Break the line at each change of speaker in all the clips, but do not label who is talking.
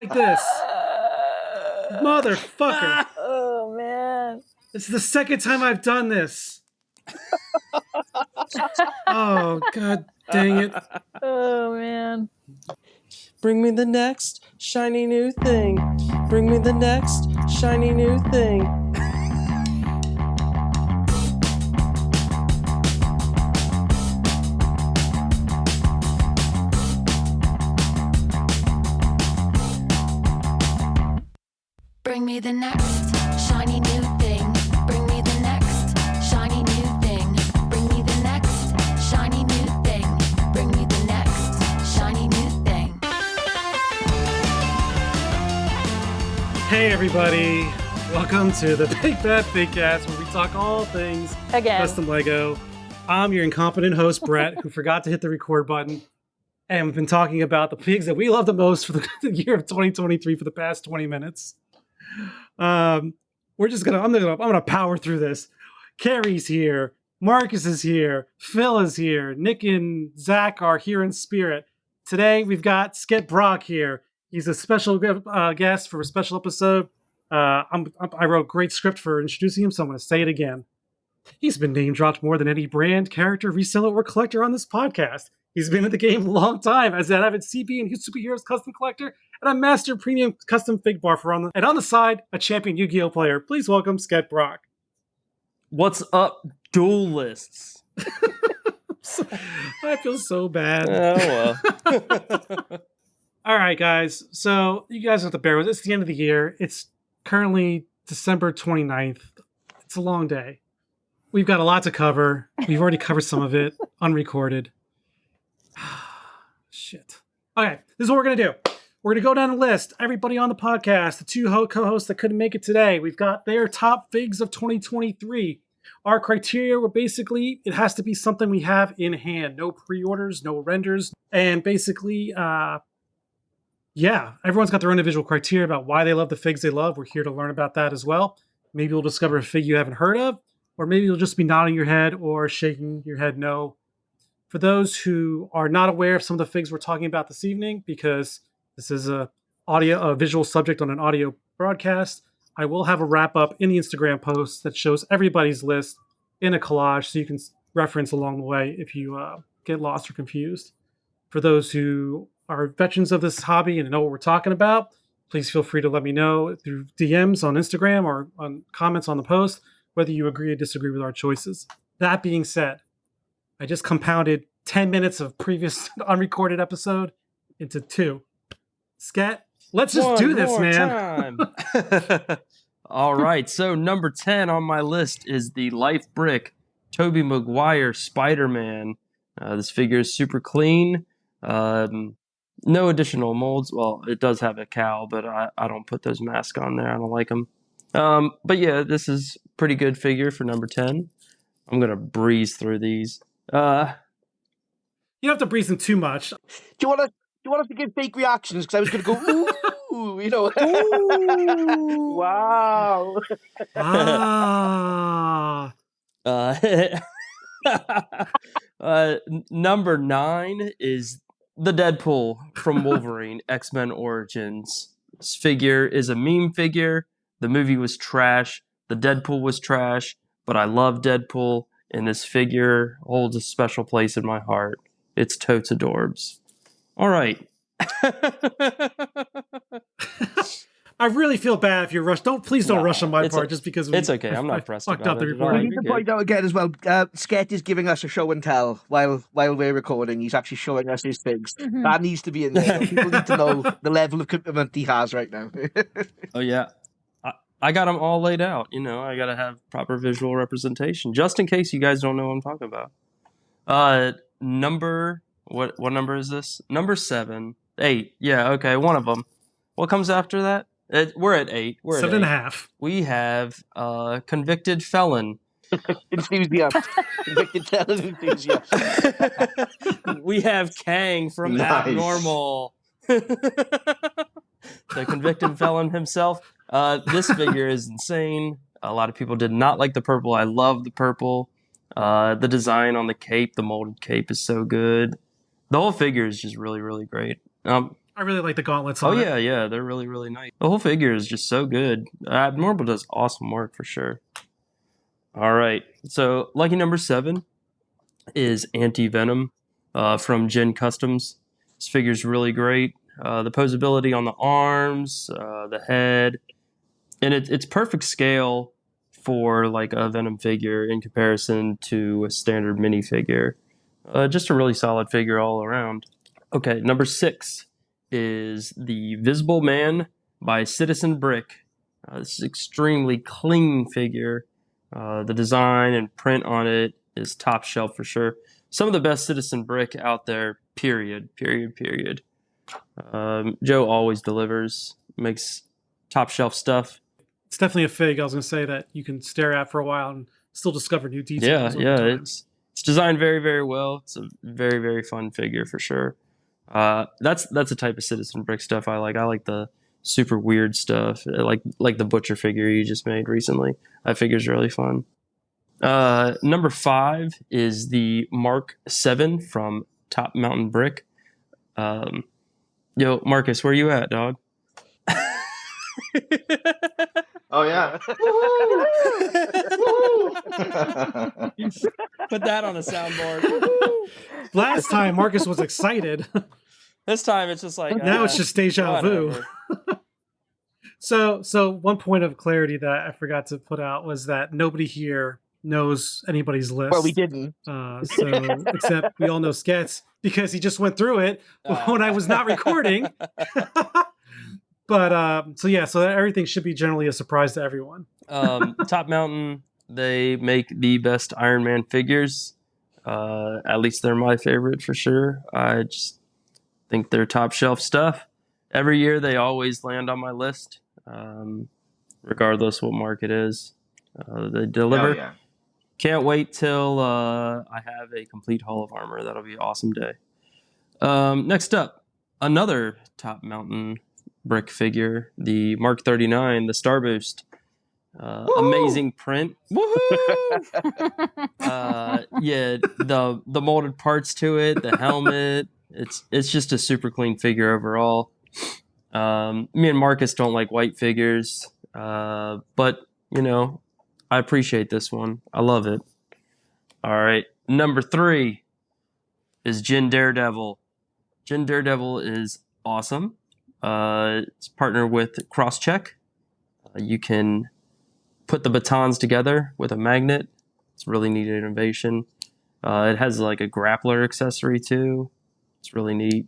like this. Motherfucker.
Oh, man.
It's the second time I've done this. Oh, god dang it.
Oh, man.
Bring me the next shiny new thing. Bring me the next shiny new thing.
Bring me the next shiny new thing. Bring me the next shiny new thing. Bring me the next shiny new thing. Bring me the next shiny new thing.
Hey everybody, welcome to the Big Bad Figcast, where we talk all things
Again.
custom Lego. I'm your incompetent host, Brett, who forgot to hit the record button. And we've been talking about the pigs that we love the most for the year of 2023 for the past 20 minutes. I'm gonna power through this. Kerry's here, Marcus is here, Phil is here, Nick and Zach are here in spirit. Today we've got Sket Brock here. He's a special guest for a special episode. I wrote a great script for introducing him, so I'm going to say it again. He's been name dropped more than any brand, character, reseller, or collector on this podcast. He's been in the game a long time as an avid CB and superheroes custom collector and a master premium custom fig barfer and on the side, a champion Yu-Gi-Oh player. Please welcome Sket Brock.
What's up, duelists?
I feel so bad.
Oh, well.
All right, guys. So you guys have to bear with us. It's the end of the year. It's currently December 29th. It's a long day. We've got a lot to cover. We've already covered some of it, unrecorded. Shit. Okay, this is what we're going to do. We're going to go down the list. Everybody on the podcast, the two co-hosts that couldn't make it today, we've got their top figs of 2023. Our criteria were basically, it has to be something we have in hand. No pre-orders, no renders. And basically, everyone's got their own individual criteria about why they love the figs they love. We're here to learn about that as well. Maybe you'll discover a fig you haven't heard of, or maybe you'll just be nodding your head or shaking your head no. For those who are not aware of some of the figs we're talking about this evening, because this is a visual subject on an audio broadcast, I will have a wrap up in the Instagram post that shows everybody's list in a collage, so you can reference along the way if you get lost or confused. For those who are veterans of this hobby and know what we're talking about, please feel free to let me know through DMs on Instagram or on comments on the post whether you agree or disagree with our choices. That being said, I just compounded 10 minutes of previous unrecorded episode into 2. Sket, let's just do this, man.
All right, so number 10 on my list is the Life Brick Tobey Maguire Spider-Man. This figure is super clean. No additional molds. Well, it does have a cowl, but I don't put those masks on there. I don't like them. But yeah, this is a pretty good figure for number 10. I'm going to breeze through these.
You don't have to breeze them too much.
Do you want us to give fake reactions? Because I was going to go, ooh, you know.
Ooh.
Wow.
Number 9 is the Deadpool from Wolverine, X-Men Origins. This figure is a meme figure. The movie was trash. The Deadpool was trash. But I love Deadpool, and this figure holds a special place in my heart. It's totes adorbs. All right.
I really feel bad if you're rushed. Please don't rush on my part just because
it's okay. I'm not pressed
fucked
about
up the
it.
recording.
We need to point out again as well, Sket is giving us a show and tell while we're recording. He's actually showing us his things.
Mhm.
That needs to be in there. People need to know the level of commitment he has right now.
Oh, yeah. I got them all laid out. You know, I got to have proper visual representation, just in case you guys don't know what I'm talking about. What number is this? Number 7. 8. Yeah, okay, one of them. What comes after that? We're at 8. We're at
7.5.
We have convicted felon.
Enthusiast. Convicted felon enthusiast.
We have Kang from
Nice.
Abnormal. The convicted felon himself. This figure is insane. A lot of people did not like the purple. I love the purple. The design on the cape, the molded cape, is so good. The whole figure is just really, really great.
I really like the gauntlets
Oh
on
yeah,
it.
yeah, they're really, really nice. The whole figure is just so good. Abnormal does awesome work for sure. All right, so lucky number 7 is Anti Venom from Gen Customs. This figure's really great. The posability on the arms, the head, and it's perfect scale for like a Venom figure in comparison to a standard minifigure. Just a really solid figure all around. Okay, number 6 is the Visible Man by Citizen Brick. This is extremely clean figure. The design and print on it is top shelf for sure. Some of the best Citizen Brick out there, period. Joe always delivers, makes top shelf stuff.
It's definitely a fig. I was going to say that you can stare at for a while and still discover new
Yeah,
details over
yeah,
time.
it's designed very, very well. It's a very, very fun figure for sure. That's a type of Citizen Brick stuff I like. I like the super weird stuff, like the Butcher figure you just made recently. That figure's really fun. Number 5 is the Mark 7 from Top Mountain Brick. Yo, Marcus, where you at, dog?
Oh yeah.
Put that on a soundboard.
Last time, Marcus was excited.
This time it's just like
Now it's just deja vu.
whatever.
So one point of clarity that I forgot to put out was that nobody here knows anybody's list.
Well, we didn't.
So except we all know Sket's because he just went through it when I was not recording. But so everything should be generally a surprise to everyone.
Top Mountain, they make the best Iron Man figures. At least they're my favorite for sure. I just think they're top shelf stuff. Every year they always land on my list, regardless what mark it is. They deliver.
Oh, yeah.
Can't wait till I have a complete Hall of Armor. That'll be an awesome day. Next up, another Top Mountain Brick figure, the Mark 39, the Star Boost. Amazing print. Woohoo! Yeah, the molded parts to it, the helmet. It's just a super clean figure overall. Me and Marcus don't like white figures, but you know, I appreciate this one. I love it. All right, number 3 is Jin Daredevil. Jin Daredevil is awesome. It's partnered with Crosscheck. You can put the batons together with a magnet. It's a really neat innovation. It has like a grappler accessory too. It's really neat.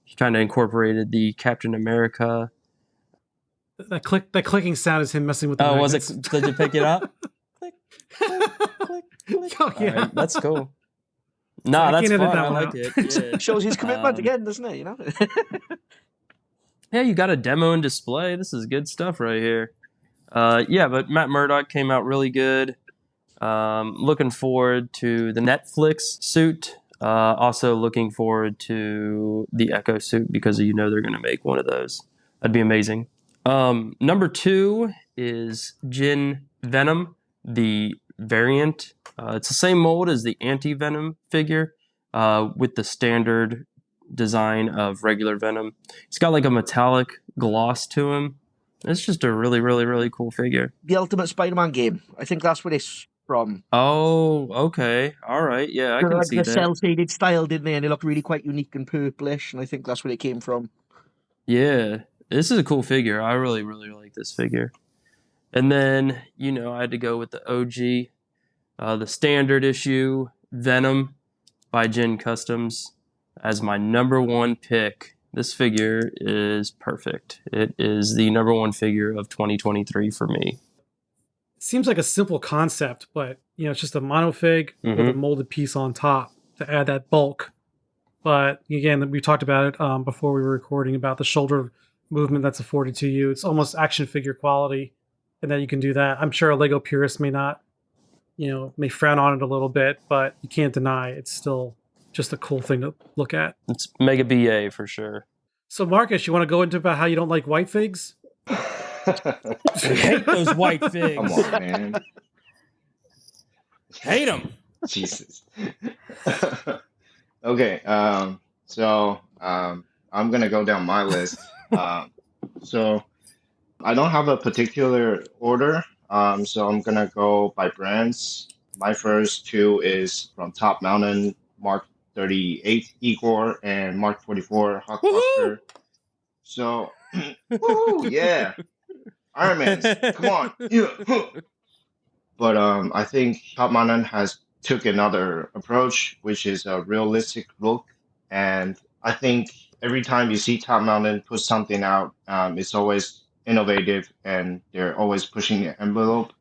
He kind of incorporated the Captain America.
That clicking sound is him messing with the
Oh, was
magnets.
it? Did you pick it up? Click, click, click, click.
Oh, yeah.
All right, that's cool. Nah,
I
that's
can't edit
fun.
that
I
one
like
out.
it. Yeah.
Shows his commitment
Um,
again, doesn't it? You know.
Yeah, you got a demo and display. This is good stuff right here. Yeah, but Matt Murdock came out really good. Looking forward to the Netflix suit. Also looking forward to the Echo suit because you know they're going to make one of those. That'd be amazing. Number 2 is Jin Venom, the variant. It's the same mold as the Anti-Venom figure with the standard design of regular Venom. It's got like a metallic gloss to him. It's just a really, really, really cool figure.
The Ultimate Spider-Man game. I think that's where it's from.
Oh, okay. All right. Yeah, I
They
can
like
see
the
that.
cell-shaded style, didn't they? And they look really quite unique and purplish, and I think that's where it came from.
Yeah, this is a cool figure. I really, really like this figure. And then, you know, I had to go with the OG, the standard issue Venom by Gen Customs as my number 1 pick. This figure is perfect. It is the number 1 figure of 2023 for me.
Seems like a simple concept, but it's just a monofig with a molded piece on top to add that bulk. But again, we talked about it before we were recording about the shoulder movement that's afforded to you. It's almost action figure quality, and that you can do that. I'm sure a Lego purist may not, may frown on it a little bit, but you can't deny it's still just a cool thing to look at.
It's Mega BA for sure.
So, Marcus, you want to go into about how you don't like white figs?
I hate those white figs.
Come on, man.
Hate them.
Jesus. Okay. So I'm gonna go down my list. So I don't have a particular order. So I'm gonna go by brands. My first two is from Top Mountain, Mark 38 Igor and Mark 44 Huckbuster. So, woo, yeah, Iron Man's, come on, yeah. But I think Top Mountain has took another approach, which is a realistic look, and I think every time you see Top Mountain put something out, it's always innovative, and they're always pushing the envelope.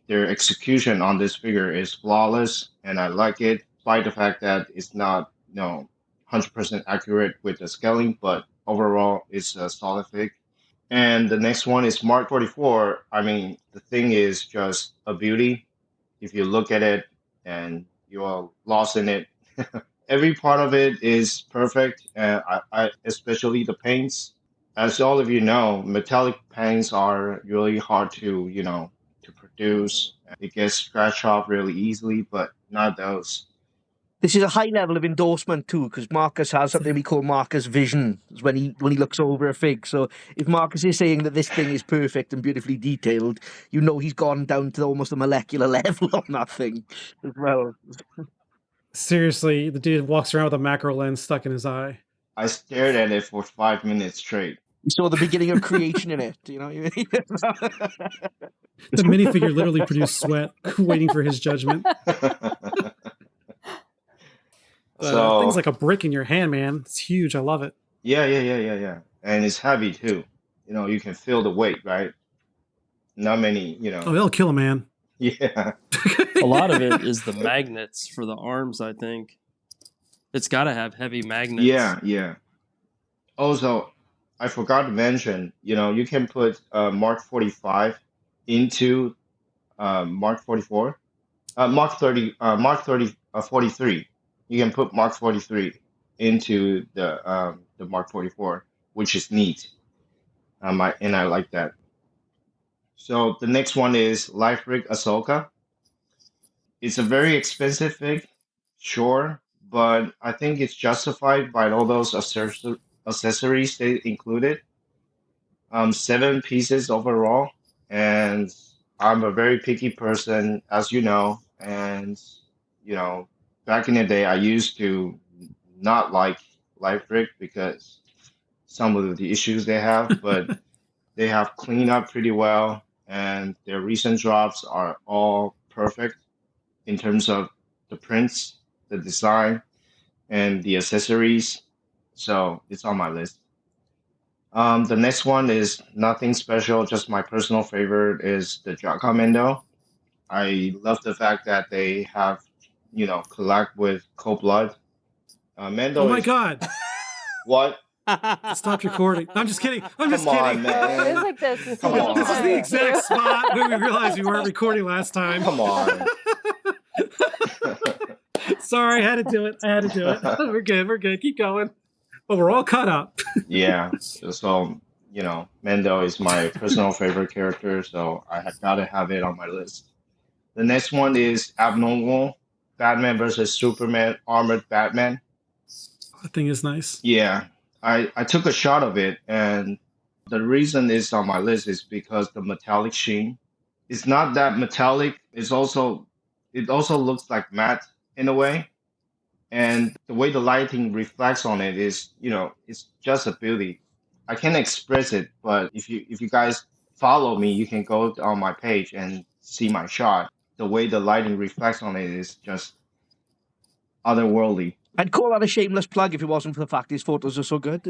Their execution on this figure is flawless, and I like it, despite the fact that it's not, 100% accurate with the scaling, but overall, it's a solid fig. And the next one is Mark 44. I mean, the thing is just a beauty. If you look at it and you are lost in it, every part of it is perfect. And I especially the paints. As all of you know, metallic paints are really hard to, to produce. It gets scratched off really easily, but not those.
This is a high level of endorsement too, because Marcus has something we call Marcus vision when he looks over a fig. So if Marcus is saying that this thing is perfect and beautifully detailed, you know he's gone down to almost a molecular level on that thing as well.
Seriously, the dude walks around with a macro lens stuck in his eye.
I stared at it for 5 minutes straight.
You saw the beginning of creation in it, you know.
The minifigure literally produced sweat, waiting for his judgment. But, things like a brick in your hand, man. It's huge. I love it.
Yeah. And it's heavy too. You can feel the weight, right? Not many,
Oh, they'll kill a man.
Yeah.
A lot of it is the magnets for the arms, I think. It's got to have heavy magnets.
Yeah. Also, I forgot to mention, you can put Mark 45 into Mark 44. Mark 30, Mark 30, 43. You can put Mark 43 into the Mark 44, which is neat. I like that. So the next one is Life Rig Ahsoka. It's a very expensive fig, sure, but I think it's justified by all those accessories they included. 7 pieces overall, and I'm a very picky person, as you know, and back in the day, I used to not like Life Rig because some of the issues they have, but they have cleaned up pretty well, and their recent drops are all perfect in terms of the prints, the design, and the accessories. So it's on my list. The next one is nothing special, just my personal favorite is the Jaka Mendo. I love the fact that they have, collect with Cold Blood. Mendo
Oh my
is
god!
what?
Stop recording. I'm just kidding. I'm just
Come
kidding.
on, man.
It's like this.
Come on.
This is the exact spot where we realized we weren't recording last time.
Come on.
Sorry, I had to do it. We're good. Keep going. But we're all caught up.
Yeah. So, Mendo is my personal favorite character, so I had got to have it on my list. The next one is Abnormal Batman versus Superman Armored Batman.
That thing is nice.
Yeah. I took a shot of it, and the reason it's on my list is because the metallic sheen. It's not that metallic. It also looks like matte in a way. And the way the lighting reflects on it is, it's just a beauty. I can't express it, but if you guys follow me, you can go on my page and see my shot. The way the lighting reflects on it is just otherworldly.
I'd call that a shameless plug if it wasn't for the fact his photos are so good.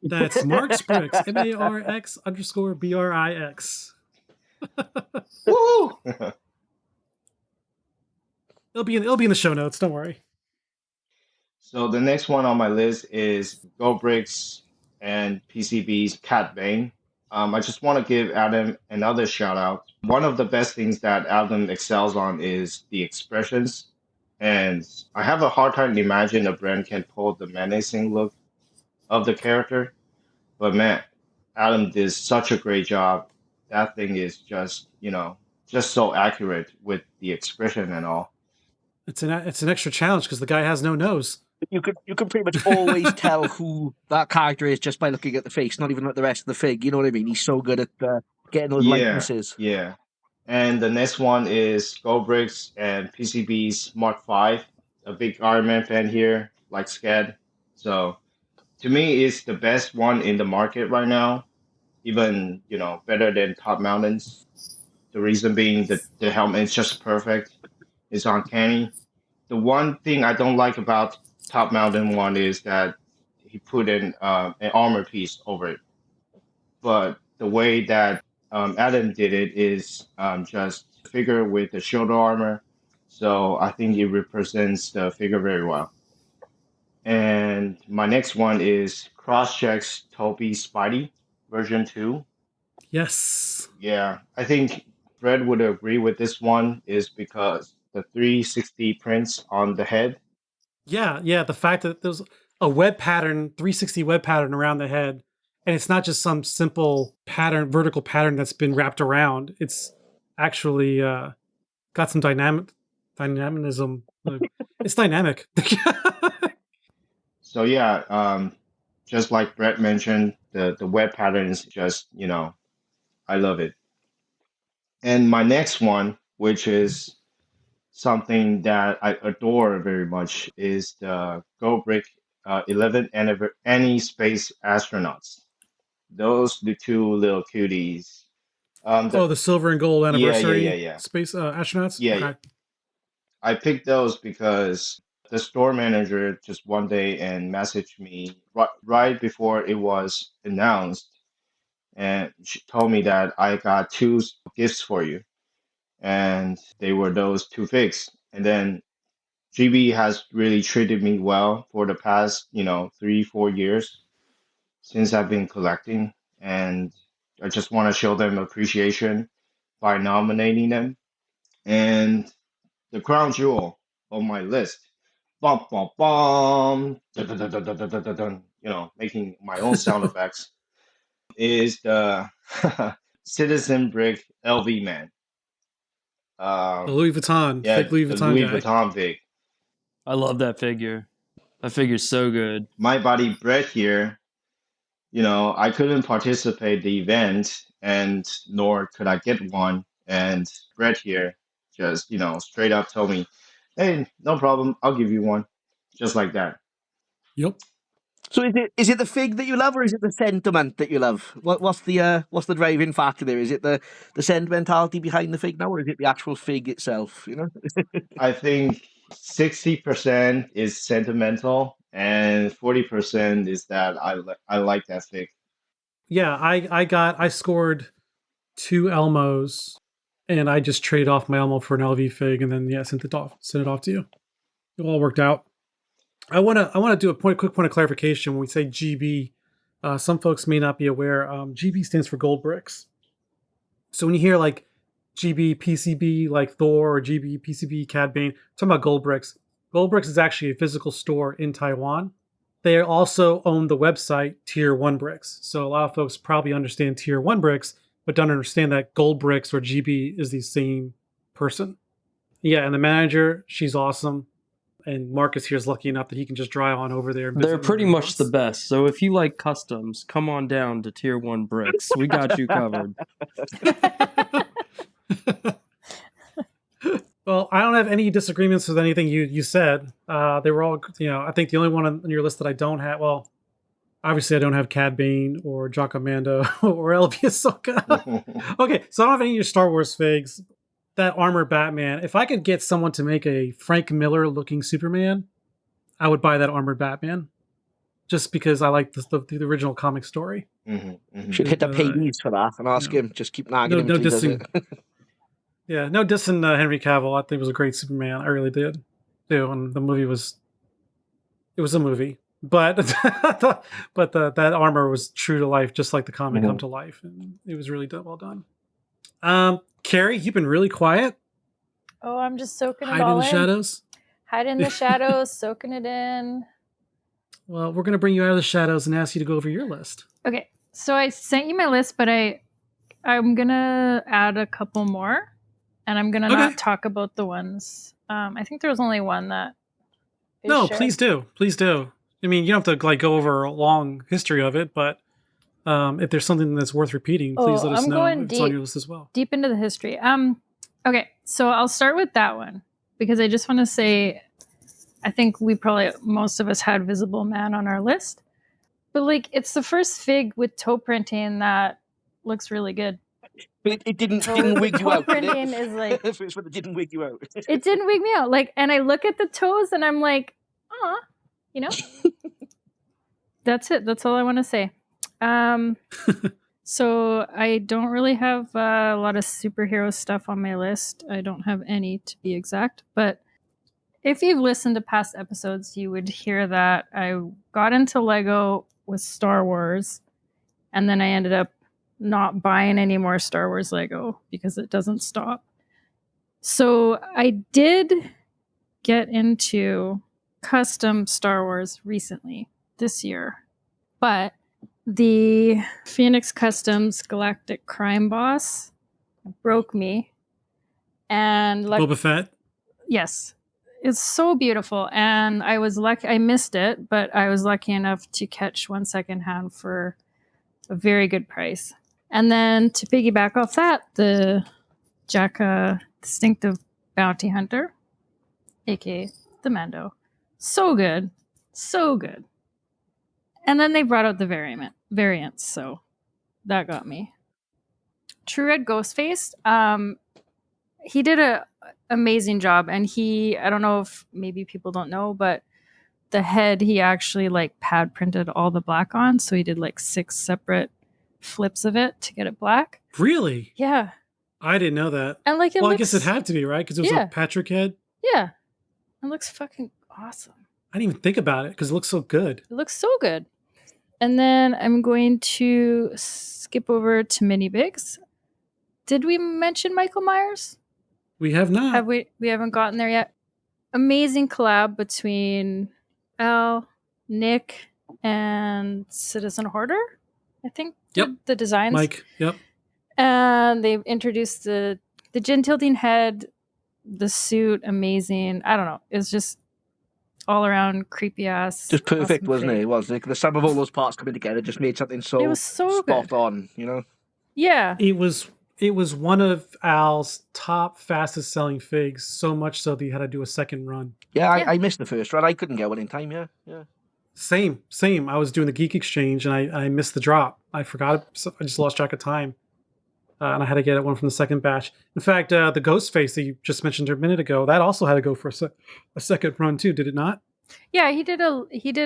That's Mark's Bricks. MARX_BRIX.
Woo!
It'll be in the show notes. Don't worry.
So the next one on my list is Go Bricks and PCB's Cat Bane. I just want to give Adam another shout out. One of the best things that Adam excels on is the expressions. And I have a hard time imagining a brand can pull the menacing look of the character. But man, Adam did such a great job. That thing is just, just so accurate with the expression and all.
It's an extra challenge because the guy has no nose.
You can pretty much always tell who that character is just by looking at the face, not even at the rest of the fig. You know what I mean? He's so good at getting those
Yeah,
likenesses.
yeah. And the next one is Goldbricks and PCB's Mark V. A big Iron Man fan here, like Sket. So to me, it's the best one in the market right now. Even better than Top Mountains. The reason being that the helmet is just perfect. It's uncanny. The one thing I don't like about Top Mountain one is that he put in an armor piece over it. But the way that Adam did it is just figure with the shoulder armor. So I think it represents the figure very well. And my next one is Crosscheck's Toby Spidey version 2.
Yes.
Yeah, I think Fred would agree with this one is because the 360 prints on the head.
Yeah. The fact that there's a web pattern, 360 web pattern around the head, and it's not just some simple pattern, vertical pattern that's been wrapped around. It's actually got some dynamism. It's dynamic.
So yeah, just like Brett mentioned, the web pattern is just I love it. And my next one, which is something that I adore very much, is the Goldbrick 11th Any Space Astronauts. Those the two little cuties.
The silver and gold anniversary
yeah.
space astronauts.
Yeah,
Okay.
yeah. I picked those because the store manager just one day and messaged me right before it was announced, and she told me that I got two gifts for you, and they were those two figs. And then GB has really treated me well for the past 3-4 years since I've been collecting, and I just want to show them appreciation by nominating them. And the crown jewel on my list, bum bum bum, dun, dun, dun, dun, dun, dun, dun, dun, making my own sound effects, is the Citizen Brick LV Man.
The Louis Vuitton,
Yeah,
fake Louis
the
Vuitton
Louis
guy.
Vuitton Vig.
I love that figure. That figure's so good.
My buddy Brett here, I couldn't participate the event, and nor could I get one. And Brett here just, straight up told me, "Hey, no problem, I'll give you one," just like that.
Yep.
So is it the fig that you love, or is it the sentiment that you love? What's the driving factor there? Is it the sentimentality behind the fig now, or is it the actual fig itself?
I think 60% is sentimental, and 40% is that I like that fig.
Yeah, I scored 2 Elmos, and I just traded off my Elmo for an LV fig, and then sent it off to you. It all worked out. I wanna do a quick point of clarification when we say GB. Some folks may not be aware. GB stands for Gold Bricks. So when you hear like GB PCB like Thor or GB PCB Cad Bane, talking about Gold Bricks. Gold Bricks is actually a physical store in Taiwan. They also own the website Tier 1 Bricks. So a lot of folks probably understand Tier 1 Bricks, but don't understand that Gold Bricks or GB is the same person. Yeah, and the manager, she's awesome. And Marcus here is lucky enough that he can just drive on over there. And
They're
visit
pretty
them
much
once.
the best. So if you like customs, come on down to Tier 1 Bricks. We got you covered.
Well, I don't have any disagreements with anything you said. They were all, I think the only one on your list that I don't have, well, obviously I don't have Cad Bane or Jockamando or LV Ahsoka. Okay, so I don't have any of your Star Wars figs. That armored Batman, if I could get someone to make a Frank Miller looking Superman, I would buy that armored Batman. Just because I like the original comic story.
Should hit up Hades for that and ask him. Just keep nagging him
no
till he does it.
Yeah, no dissing Henry Cavill. I think it was a great Superman. I really did. And the movie was a movie, but that armor was true to life, just like the comic come to life, and it was really well done. Kerry, you've been really quiet.
Oh, I'm just soaking it
Hiding
all
in the
in.
shadows.
Hiding in the shadows, soaking it in.
Well, we're gonna bring you out of the shadows and ask you to go over your list.
Okay, so I sent you my list, but I'm gonna add a couple more, and I'm gonna not talk about the ones I think there was only one that. is
No,
shared.
please do. Please do. I mean, you don't have to like go over a long history of it, but if there's something that's worth repeating, please
Oh,
let us
I'm
know
going
if it's on
deep.
your list as well.
Deep into the history. Okay, so I'll start with that one because I just want to say, I think most of us had Visible Man on our list, but like it's the first fig with toe printing that looks really good.
But it didn't
Toe
wig you out, did
printing
it?
is like
The first one that didn't wig you out.
it didn't wig me out. Like, and I look at the toes and I'm like, oh, you know, that's it. That's all I want to say. So I don't really have a lot of superhero stuff on my list. I don't have any to be exact, but if you've listened to past episodes, you would hear that I got into Lego with Star Wars, and then I ended up not buying any more Star Wars Lego because it doesn't stop. So I did get into custom Star Wars recently this year, but the Phoenix Customs Galactic Crime Boss broke me. And
Boba Fett.
yes, it's so beautiful. And I was lucky, I missed it, but I was lucky enough to catch one secondhand for a very good price. And then to piggyback off that, the Jacka Distinctive Bounty Hunter, aka the Mando. So good. So good. And then they brought out the variants, so that got me. True Red Ghostface, he did a amazing job, and I don't know if maybe people don't know, but the head he actually like pad printed all the black on, so he did like 6 separate flips of it to get it black.
Really?
Yeah.
I didn't know that.
And like
I guess it had to be, right? Because it was
Yeah.
a Patrick head.
Yeah. It looks fucking awesome.
I didn't even think about it because it looks so good.
It looks so good. And then I'm going to skip over to Mini Bigs. Did we mention Michael Myers?
We have not.
We haven't gotten there yet. Amazing collab between Al, Nick, and Citizen Hoarder, I think.
Yep.
The designs.
Mike. Yep.
And they've introduced the gin tilting head, the suit, amazing. I don't know. It's just all around creepy ass.
Just perfect,
awesome
wasn't
fig.
it? It was. The sum of all those parts coming together just made something so,
It was so
spot
good.
on, you know?
Yeah.
It was one of Al's top fastest selling figs, so much so that he had to do a second run.
Yeah,
Yeah.
I missed the first run. I couldn't get one in time, yeah.
Same. I was doing the Geek Exchange and I missed the drop. I forgot it. So I just lost track of time. And I had to get one from the second batch. In fact, the Ghostface that you just mentioned a minute ago, that also had to go for a second run too, did it not?
Yeah, he did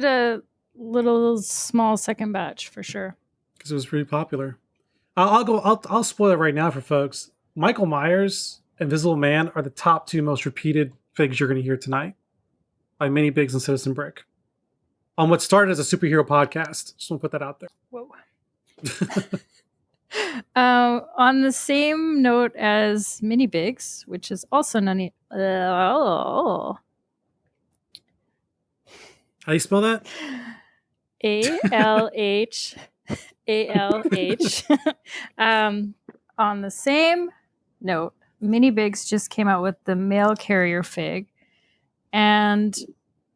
a little small second batch for sure.
Because it was pretty popular. I'll spoil it right now for folks. Michael Myers and Invisible Man are the top 2 most repeated figs you're going to hear tonight by Mini Bigs and Citizen Brick. On what started as a superhero podcast. Just want to put that out there.
Whoa. On the same note as Mini Bigs, which is also none.
How do you spell that?
ALH. On the same note, Mini Bigs just came out with the mail carrier fig, and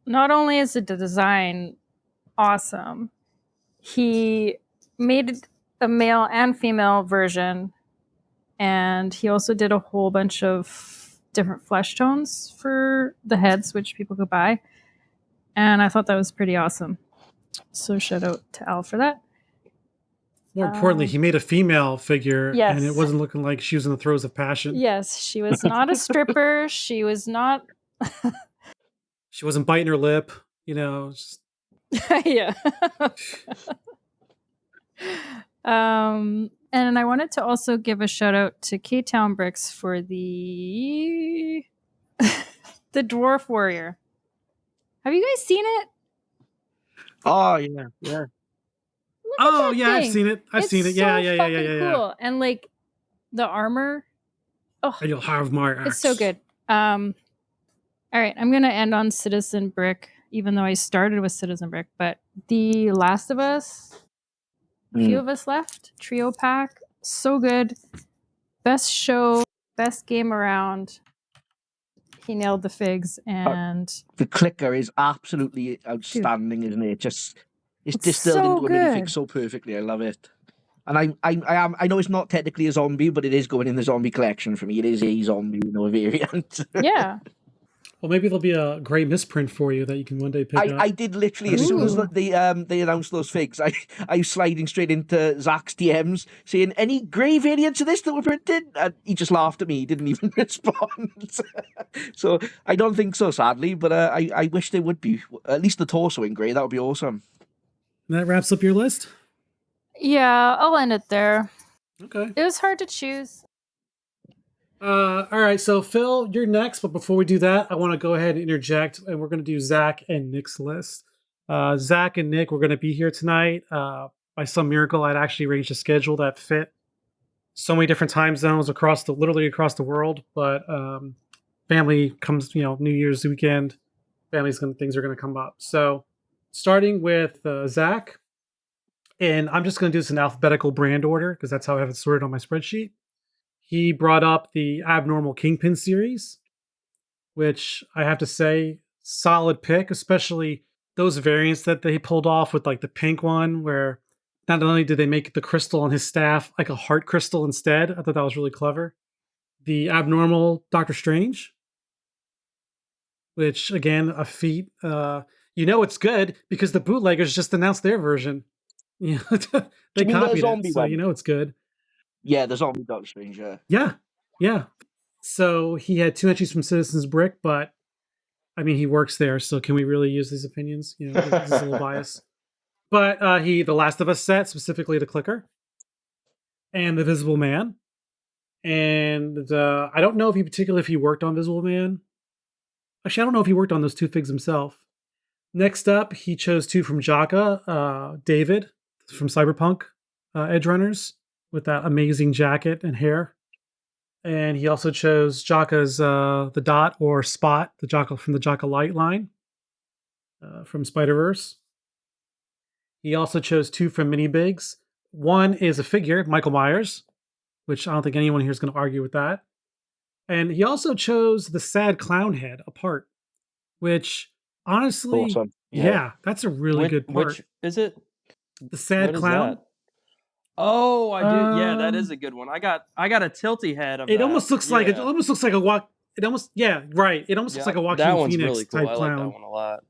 not only is the design awesome, he made a male and female version, and he also did a whole bunch of different flesh tones for the heads, which people could buy, and I thought that was pretty awesome. So shout out to Al for that.
More importantly, he made a female figure,
Yes.
and it wasn't looking like she was in the throes of passion.
Yes, she was not a stripper. She was not.
She wasn't biting her lip, just
Yeah. And I wanted to also give a shout out to K-Town Bricks for the the Dwarf Warrior. Have you guys seen it?
Oh, yeah.
Look at that
I've
thing.
seen it. I've
It's
seen it.
so
Yeah.
fucking cool. And like the armor. Oh,
And you'll have my axe.
it's so good. All right, I'm gonna end on Citizen Brick, even though I started with Citizen Brick. But The Last of Us, a few of us left. Trio pack, so good. Best show, best game around. He nailed the figs, and
The clicker is absolutely outstanding, isn't it? It's
It's
distilled
so
into a minifig
good.
so perfectly. I love it. And I know it's not technically a zombie, but it is going in the zombie collection for me. It is a zombie, a variant.
yeah.
Well, maybe there'll be a great misprint for you that you can one day pick up.
I did literally, as soon as
Ooh.
they announced those figs, I was sliding straight into Zach's DMs saying, any grey variants of this that were printed? And he just laughed at me. He didn't even respond. So I don't think so, sadly, but I wish they would be. At least the torso in grey. That would be awesome.
And that wraps up your list?
Yeah, I'll end it there.
Okay.
It was hard to choose.
All right, so Phil, you're next. But before we do that, I want to go ahead and interject, and we're going to do Zach and Nick's list. Zach and Nick, we're going to be here tonight. By some miracle, I'd actually arranged a schedule that fit so many different time zones literally across the world. But family comes, New Year's weekend, things are going to come up. So starting with Zach, and I'm just going to do this in alphabetical brand order because that's how I have it sorted on my spreadsheet. He brought up the Abnormal Kingpin series, which I have to say, solid pick, especially those variants that they pulled off with like the pink one, where not only did they make the crystal on his staff like a heart crystal instead, I thought that was really clever. The Abnormal Doctor Strange, which again, a feat. It's good because the bootleggers just announced their version. They copied it, so it's good.
Yeah, the zombie Doctor Strange, yeah.
Yeah. So he had 2 entries from Citizens Brick, but I mean, he works there, so can we really use these opinions? This is a little biased. But the Last of Us set, specifically the clicker, and the Visible Man. And I don't know if he worked on Visible Man. Actually, I don't know if he worked on those 2 figs himself. Next up, he chose 2 from Jaka, David from Cyberpunk Edge Runners, with that amazing jacket and hair. And he also chose Jaka's the Dot or Spot, the Jaka from the Jaka Light line from Spider-Verse. He also chose 2 from Mini Bigs. One is a figure, Michael Myers, which I don't think anyone here is going to argue with that. And he also chose the Sad Clown Head apart, which honestly,
awesome.
Yeah, that's a really good part.
Which is it?
The Sad
What is
Clown.
that? Oh, I do. Yeah, that is a good one. I got a tilty head of
it
that.
almost looks like it almost looks like a walk. It almost right. It almost looks like a Joaquin
that one's
Phoenix
really cool.
type
I
clown.
like that one a lot.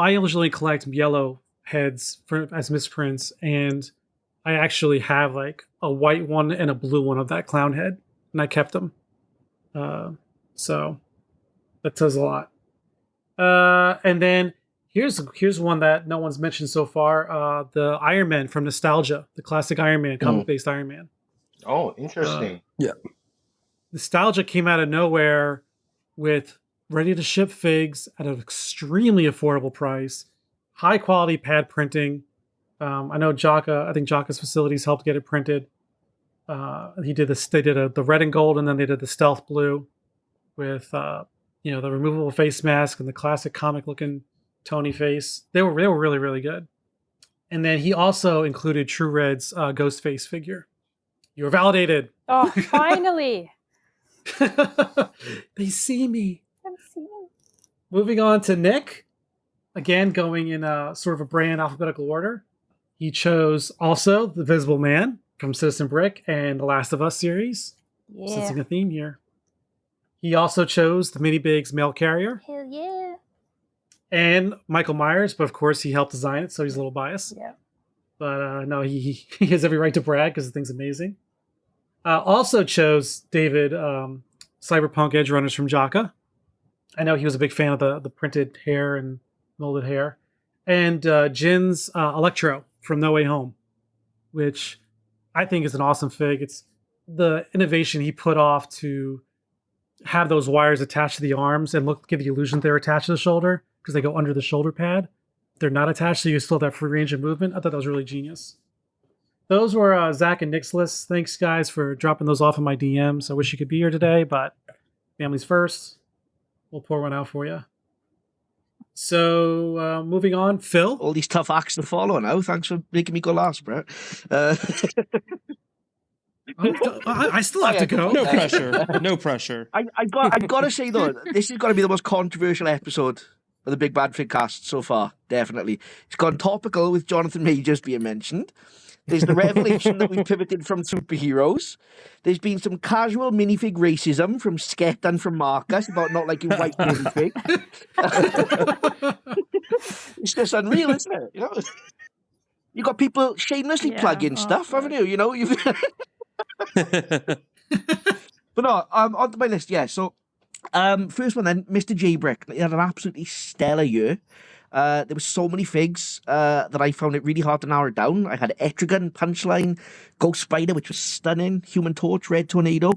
I usually collect yellow heads as misprints, and I actually have like a white one and a blue one of that clown head, and I kept them. So that says a lot. And then here's one that no one's mentioned so far. The Iron Man from Nostalgia, the classic Iron Man, comic-based Iron Man.
Oh, interesting.
Yeah.
Nostalgia came out of nowhere with ready-to-ship figs at an extremely affordable price, high-quality pad printing. I know I think Jaka's facilities helped get it printed. They did the red and gold, and then they did the stealth blue with the removable face mask and the classic comic-looking Tony face. They were really, really good. And then he also included True Red's Ghostface figure. You were validated.
Oh, finally.
They see me.
I'm seeing.
Moving on to Nick. Again, going in a sort of a brand alphabetical order. He chose also The Visible Man from Citizen Brick and the Last of Us series.
Yeah.
Sensing a theme here. He also chose the Mini Bigs Mail Carrier.
Hell yeah.
And Michael Myers, but of course he helped design it, so he's a little biased.
Yeah.
But no, he has every right to brag because the thing's amazing. Also chose David Cyberpunk Edge Runners from Jaka. I know he was a big fan of the printed hair and molded hair. And Jin's Electro from No Way Home, which I think is an awesome fig. It's the innovation he put off to have those wires attached to the arms and give the illusion they're attached to the shoulder because they go under the shoulder pad. They're not attached, so you still have that free range of movement. I thought that was really genius. Those were Zach and Nick's lists. Thanks, guys, for dropping those off in my DMs. I wish you could be here today, but family's first. We'll pour one out for you. So, moving on, Phil.
All these tough acts to follow now. Thanks for making me go last, Brett.
I still have to go.
No pressure. No pressure.
I've got to say though, this has got to be the most controversial episode of the Big Bad Fig cast so far. Definitely, it's gone topical with Jonathan Majors being mentioned. There's the revelation that we've pivoted from superheroes. There's been some casual minifig racism from Sket and from Marcus about not liking white minifig. It's just unreal, isn't it? You know, you got people shamelessly plugging stuff, haven't you? You know, you've. But no, onto my list. Yeah, so first one then, Mr. J Brick. He had an absolutely stellar year. There were so many figs that I found it really hard to narrow it down. I had Etrigan, Punchline, Ghost Spider, which was stunning, Human Torch, Red Tornado.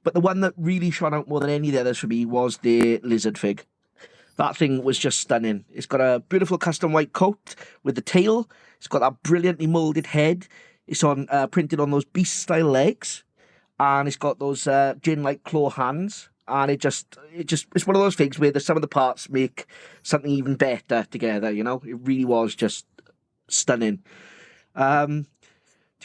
But the one that really shone out more than any of the others for me was the Lizard fig. That thing was just stunning. It's got a beautiful custom white coat with the tail. It's got that brilliantly moulded head. It's on printed on those beast-style legs. And it's got those gin-like claw hands. And it's one of those figs where the sum of the parts make something even better together, you know? It really was just stunning. To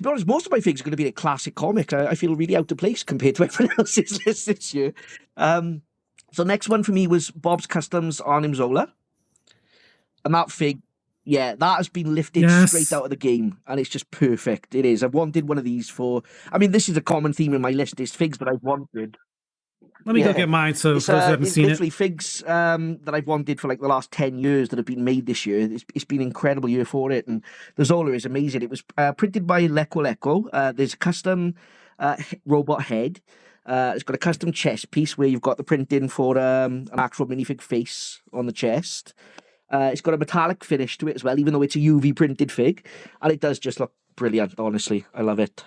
be honest, most of my figs are going to be a classic comic. I feel really out of place compared to everyone else's list this year. So next one for me was Bob's Customs Arnim Zola. And that fig, yeah, that has been lifted straight out of the game. And it's just perfect. It is. I've wanted one of these for... I mean, this is a common theme in my list. There's figs that I've wanted.
Let me go get mine, so those who haven't seen it.
Literally figs that I've wanted for like the last 10 years that have been made this year. It's been an incredible year for it, and the Zola is amazing. It was printed by Leco. There's a custom robot head. It's got a custom chest piece where you've got the printing for an actual minifig face on the chest. It's got a metallic finish to it as well, even though it's a UV printed fig, and it does just look brilliant, honestly. I love it.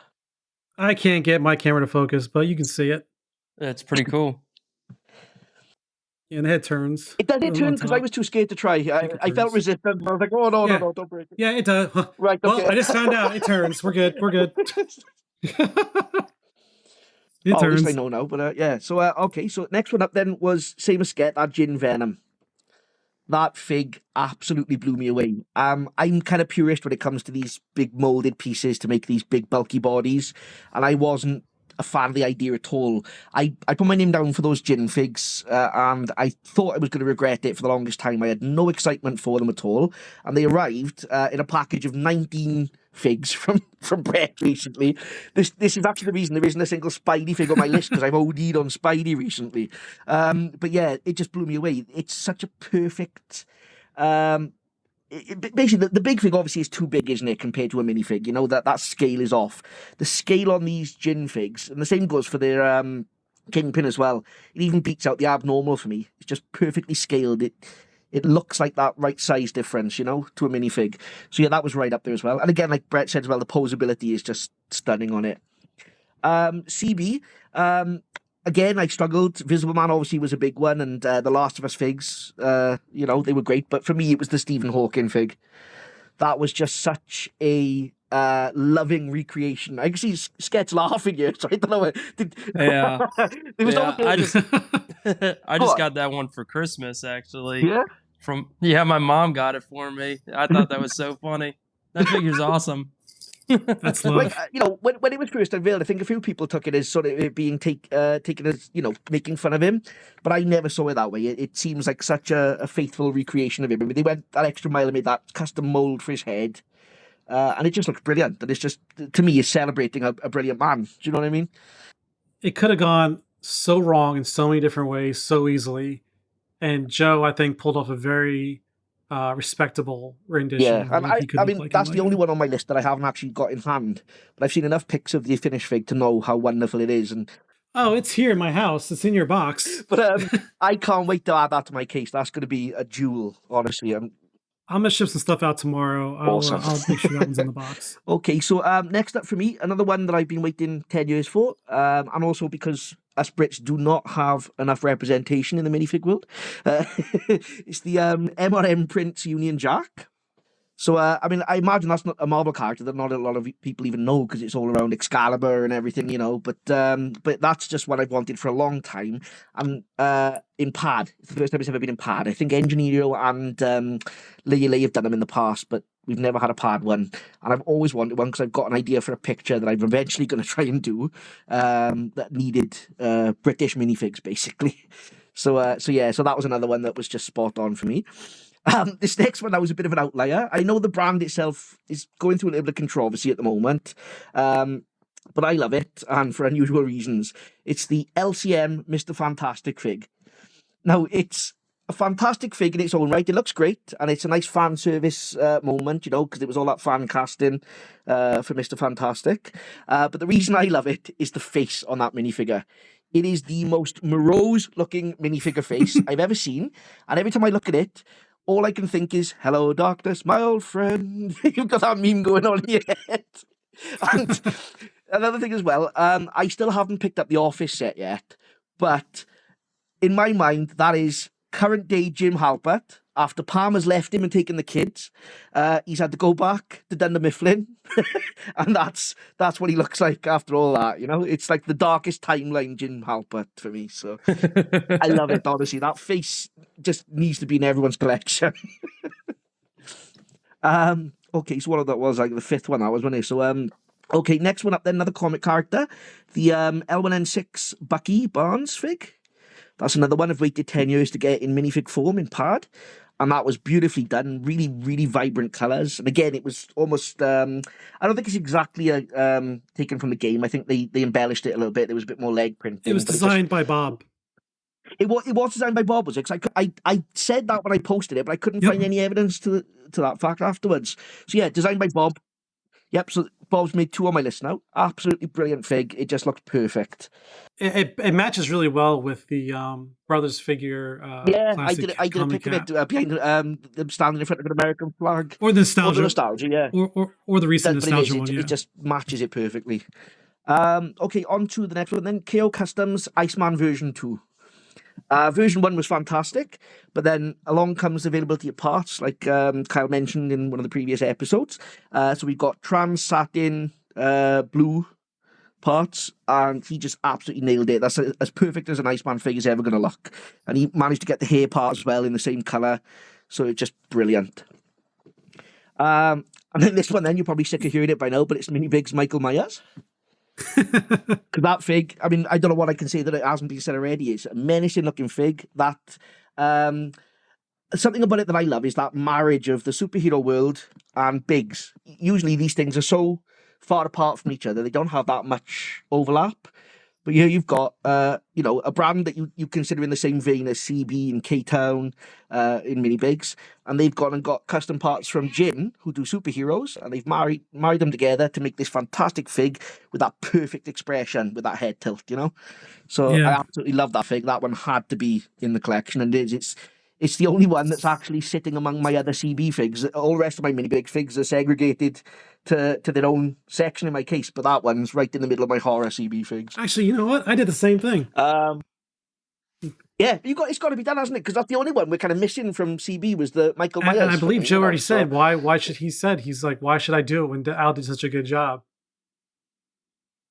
I can't get my camera to focus, but you can see it.
That's pretty cool.
Yeah, and the head turns.
It does turn because I was too scared to try. I felt resistant. I was like, oh, no, don't break it.
Yeah, it does.
Right, okay.
Well, I just found out it turns. We're good. It
At
turns.
least I know now, but yeah. So, okay, so next one up then was same as Sket, that Gin Venom. That fig absolutely blew me away. I'm kind of purist when it comes to these big molded pieces to make these big bulky bodies, and I wasn't a fan of the idea at all. I put my name down for those gin figs, and I thought I was going to regret it for the longest time. I had no excitement for them at all, and they arrived in a package of 19 figs from Brett recently. This is actually the reason there isn't a single Spidey fig on my list, because I've OD'd on Spidey recently. But yeah, it just blew me away. It's such a perfect... basically, the big fig obviously is too big, isn't it, compared to a minifig? You know, that scale is off. The scale on these gin figs, and the same goes for their Kingpin as well, it even beats out the abnormal for me. It's just perfectly scaled. It looks like that right size difference, you know, to a minifig. So yeah, that was right up there as well. And again, like Brett said as well, the posability is just stunning on it. CB, again, I struggled. Visible Man obviously was a big one, and the Last of Us figs, you know, they were great. But for me, it was the Stephen Hawking fig. That was just such a loving recreation. I can see Sket's laughing here, so I don't know.
Yeah, I just
What?
got that one for Christmas, actually.
Yeah?
My mom got it for me. I thought that was so funny. That figure's awesome.
That's love.
Like, you know, when it was first unveiled, I think a few people took it as sort of it being taken as, you know, making fun of him. But I never saw it that way. It seems like such a faithful recreation of him. I mean, they went that extra mile and made that custom mold for his head. And it just looks brilliant. And it's just, to me, is celebrating a brilliant man. Do you know what I mean?
It could have gone so wrong in so many different ways so easily. And Joe, I think, pulled off a very respectable rendition.
Yeah, and I mean,
like
that's the only one on my list that I haven't actually got in hand. But I've seen enough pics of the finished fig to know how wonderful it is. And
oh, it's here in my house. It's in your box.
But I can't wait to add that to my case. That's going to be a jewel, honestly.
I'm going to ship some stuff out tomorrow.
Awesome.
I'll make sure that one's in the box.
Okay, so next up for me, another one that I've been waiting 10 years for, and also because us Brits do not have enough representation in the minifig world. It's the MRM Prince Union Jack. So, I mean, I imagine that's not a Marvel character that not a lot of people even know because it's all around Excalibur and everything, you know. But that's just what I've wanted for a long time. And in Pad, it's the first time it's ever been in Pad. I think Engineer and Lay have done them in the past, but We've never had a pad one, and I've always wanted one because I've got an idea for a picture that I'm eventually going to try and do that needed British minifigs, basically. So that was another one that was just spot on for me. This next one, that was a bit of an outlier. I know the brand itself is going through a little bit of controversy at the moment, but I love it, and for unusual reasons. It's the LCM Mr. Fantastic fig. Now, it's a fantastic fig in its own right. It looks great, and it's a nice fan service moment, you know, because it was all that fan casting for Mr. Fantastic. But the reason I love it is the face on that minifigure. It is the most morose-looking minifigure face I've ever seen, and every time I look at it, all I can think is, hello, darkness, my old friend. You've got that meme going on in your head. And another thing as well, I still haven't picked up the Office set yet, but in my mind, that is current day Jim Halpert. After Palmer's left him and taken the kids, he's had to go back to Dunder Mifflin, and that's what he looks like after all that. You know, it's like the darkest timeline Jim Halpert for me. So I love it. Honestly, that face just needs to be in everyone's collection. Okay, so what that was like the fifth one. That was, wasn't it? So okay, next one up then, another comic character, the L1N6 Bucky Barnes fig. That's another one I've waited 10 years to get in minifig form in pad. And that was beautifully done, really, really vibrant colours. And again, it was almost, I don't think it's exactly taken from the game. I think they embellished it a little bit. There was a bit more leg printing.
It was designed by Bob.
It was designed by Bob, was it? Because I said that when I posted it, but I couldn't find any evidence to that fact afterwards. So yeah, designed by Bob. Yep, so Bob's made 2 on my list now. Absolutely brilliant fig. It just looks perfect.
It matches really well with the brothers figure.
Yeah, I did a pic of it behind them standing in front of an American flag.
Or the nostalgia.
Or the nostalgia, yeah.
Or the recent nostalgia one, yeah.
It just matches it perfectly. Okay, on to the next one then. KO Customs Iceman version 2. Version 1 was fantastic, but then along comes availability of parts, like Kyle mentioned in one of the previous episodes. So we've got trans satin blue parts, and he just absolutely nailed it. That's as perfect as an Iceman figure is ever going to look. And he managed to get the hair part as well in the same colour, so it's just brilliant. And then this one, then you're probably sick of hearing it by now, but it's Mini Big's Michael Myers. Because that fig, I mean, I don't know what I can say that it hasn't been said already. It's a menacing looking fig. That something about it that I love is that marriage of the superhero world and Biggs. Usually these things are so far apart from each other, they don't have that much overlap. But here you've got, a brand that you consider in the same vein as CB and K-Town in Mini Bigs, and they've gone and got custom parts from Jim, who do superheroes, and they've married them together to make this fantastic fig with that perfect expression, with that head tilt, you know? So yeah. I absolutely love that fig. That one had to be in the collection, and it's the only one that's actually sitting among my other CB figs. All the rest of my Mini Big figs are segregated to their own section in my case, but that one's right in the middle of my horror CB figs.
Actually, you know what? I did the same thing.
Yeah, it's got to be done, hasn't it? Because that's the only one we're kind of missing from CB was the Michael Myers.
And I believe Joe already said, why should he said, he's like, why should I do it when Al did such a good job?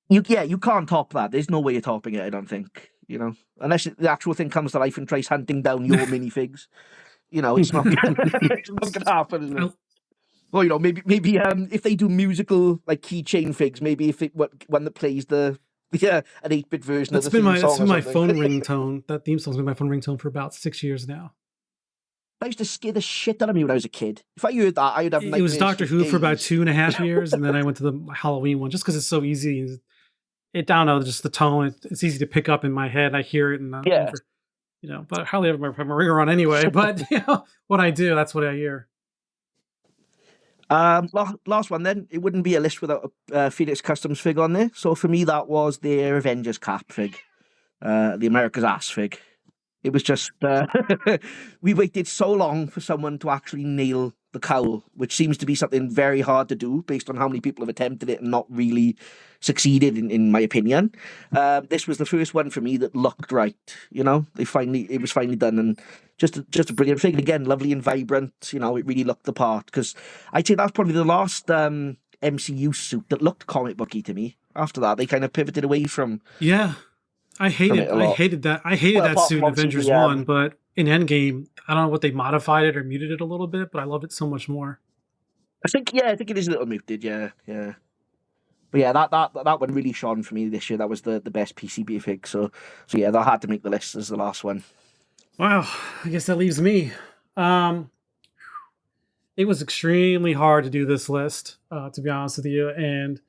You can't top that. There's no way you're topping it, I don't think. You know, unless the actual thing comes to life and tries hunting down your minifigs, you know, it's not gonna happen. Isn't it? Well, you know, maybe if they do musical like keychain figs, maybe if one that plays an 8-bit version of the theme song.
That's been my phone ringtone. That theme song's been my phone ringtone for about 6 years now.
I used to scare the shit out of me when I was a kid. If I heard that, I would have.
It was Doctor Who for about 2.5 years, and then I went to the Halloween one just because it's so easy. I don't know, just the tone. It's easy to pick up in my head. I hear it, and but I hardly ever have my ringer on anyway. But when I do, that's what I hear.
Last one then. It wouldn't be a list without a Phoenix Customs fig on there. So for me, that was their Avengers cap fig, the America's Ass fig. It was just we waited so long for someone to actually nail the cowl, which seems to be something very hard to do based on how many people have attempted it and not really succeeded, in my opinion. This was the first one for me that looked right. You know, it was finally done, and just a brilliant thing. Again, lovely and vibrant. You know, it really looked the part, because I'd say that's probably the last MCU suit that looked comic booky to me. After that, they kind of pivoted away from.
Yeah, I hated that. I hated that suit in Avengers 1, but in Endgame, I don't know what they modified it or muted it a little bit, but I loved it so much more.
I think it is a little muted. Yeah, yeah. But yeah, that one really shone for me this year. That was the best PCB fig. So yeah, that had to make the list as the last one.
Wow, I guess that leaves me. Um, it was extremely hard to do this list, to be honest with you, and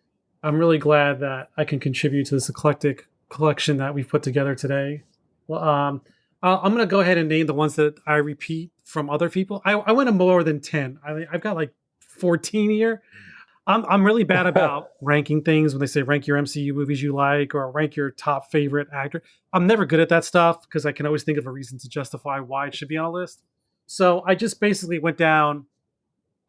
I'm really glad that I can contribute to this eclectic collection that we've put together today. Well, I'm going to go ahead and name the ones that I repeat from other people. I went a more than 10. I've got like 14 here. I'm really bad about ranking things when they say rank your MCU movies you like or rank your top favorite actor. I'm never good at that stuff because I can always think of a reason to justify why it should be on a list. So I just basically went down.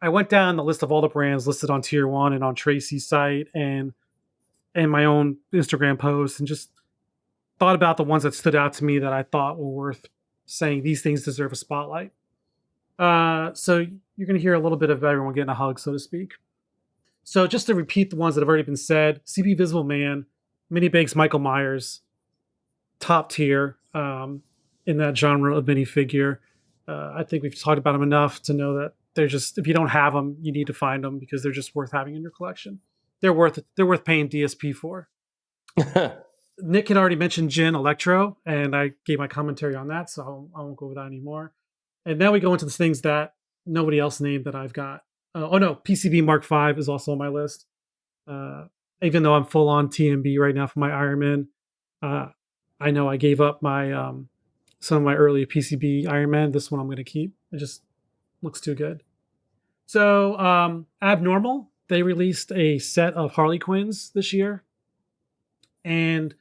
I went down the list of all the brands listed on Tier One and on Tracy's site and my own Instagram posts and just thought about the ones that stood out to me that I thought were worth saying these things deserve a spotlight. So you're going to hear a little bit of everyone getting a hug, so to speak. So just to repeat the ones that have already been said, CB Visible Man, Mini Bakes Michael Myers, top tier in that genre of minifigure. I think we've talked about them enough to know that they're just, if you don't have them, you need to find them because they're just worth having in your collection. They're worth paying DSP for. Nick had already mentioned Jin Electro, and I gave my commentary on that, so I won't go over that anymore. And now we go into the things that nobody else named that I've got. PCB Mark V is also on my list. Even though I'm full on TMB right now for my Iron Man, I know I gave up my some of my early PCB Iron Man. This one I'm going to keep. It just looks too good. So Abnormal, they released a set of Harley Quinns this year, and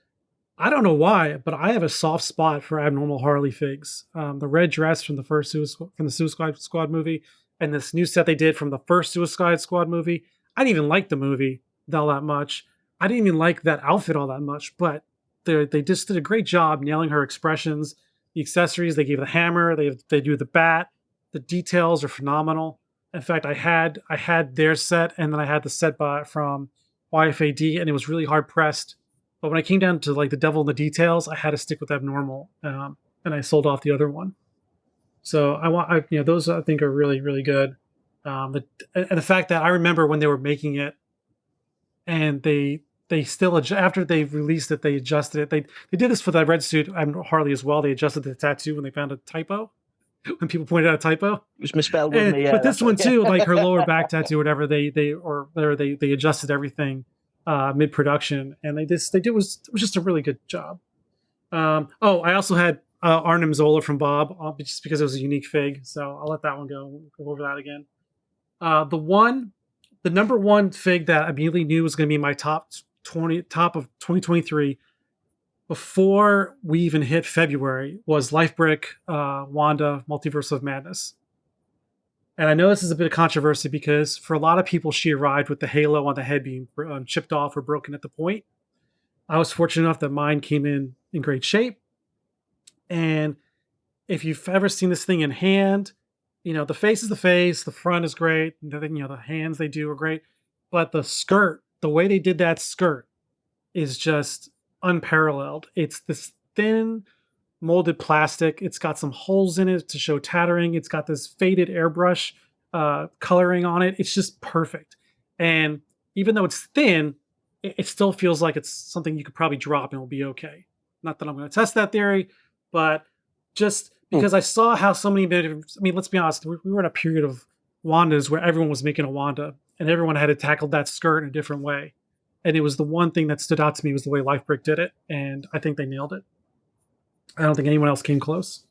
I don't know why, but I have a soft spot for Abnormal Harley figs. The red dress from the Suicide Squad movie, and this new set they did from the first Suicide Squad movie. I didn't even like the movie all that much. I didn't even like that outfit all that much, but they just did a great job nailing her expressions, the accessories. They gave the hammer, they do the bat. The details are phenomenal. In fact, I had their set, and then I had the set from YFAD, and it was really hard pressed. But when I came down to like the devil in the details, I had to stick with Abnormal, and I sold off the other one. So those I think are really, really good. And the fact that I remember when they were making it, and they still after they released it, they adjusted it. They did this for the red suit and Harley as well. They adjusted the tattoo when they found a typo. When people pointed out a typo,
it was misspelled with me. Yeah,
but this one too, like her lower back tattoo, whatever they adjusted everything mid production, and it was just a really good job. I also had Arnim Zola from Bob, just because it was a unique fig, so I'll let that one go. We'll go over that again. The number one fig that I immediately knew was going to be my top of 2023 before we even hit February was Lifebrick Wanda Multiverse of Madness. And I know this is a bit of controversy because for a lot of people, she arrived with the halo on the head being chipped off or broken at the point. I was fortunate enough that mine came in great shape. And if you've ever seen this thing in hand, the face is the face, the front is great, the hands they do are great. But the skirt, the way they did that skirt is just unparalleled. It's this thin molded plastic. It's got some holes in it to show tattering. It's got this faded airbrush coloring on it. It's just perfect. And even though it's thin, it still feels like it's something you could probably drop and it'll be okay. Not that I'm going to test that theory, but just because I saw how so many, let's be honest, we were in a period of Wandas where everyone was making a Wanda and everyone had to tackle that skirt in a different way. And it was the one thing that stood out to me was the way Lifebrick did it. And I think they nailed it. I don't think anyone else came close.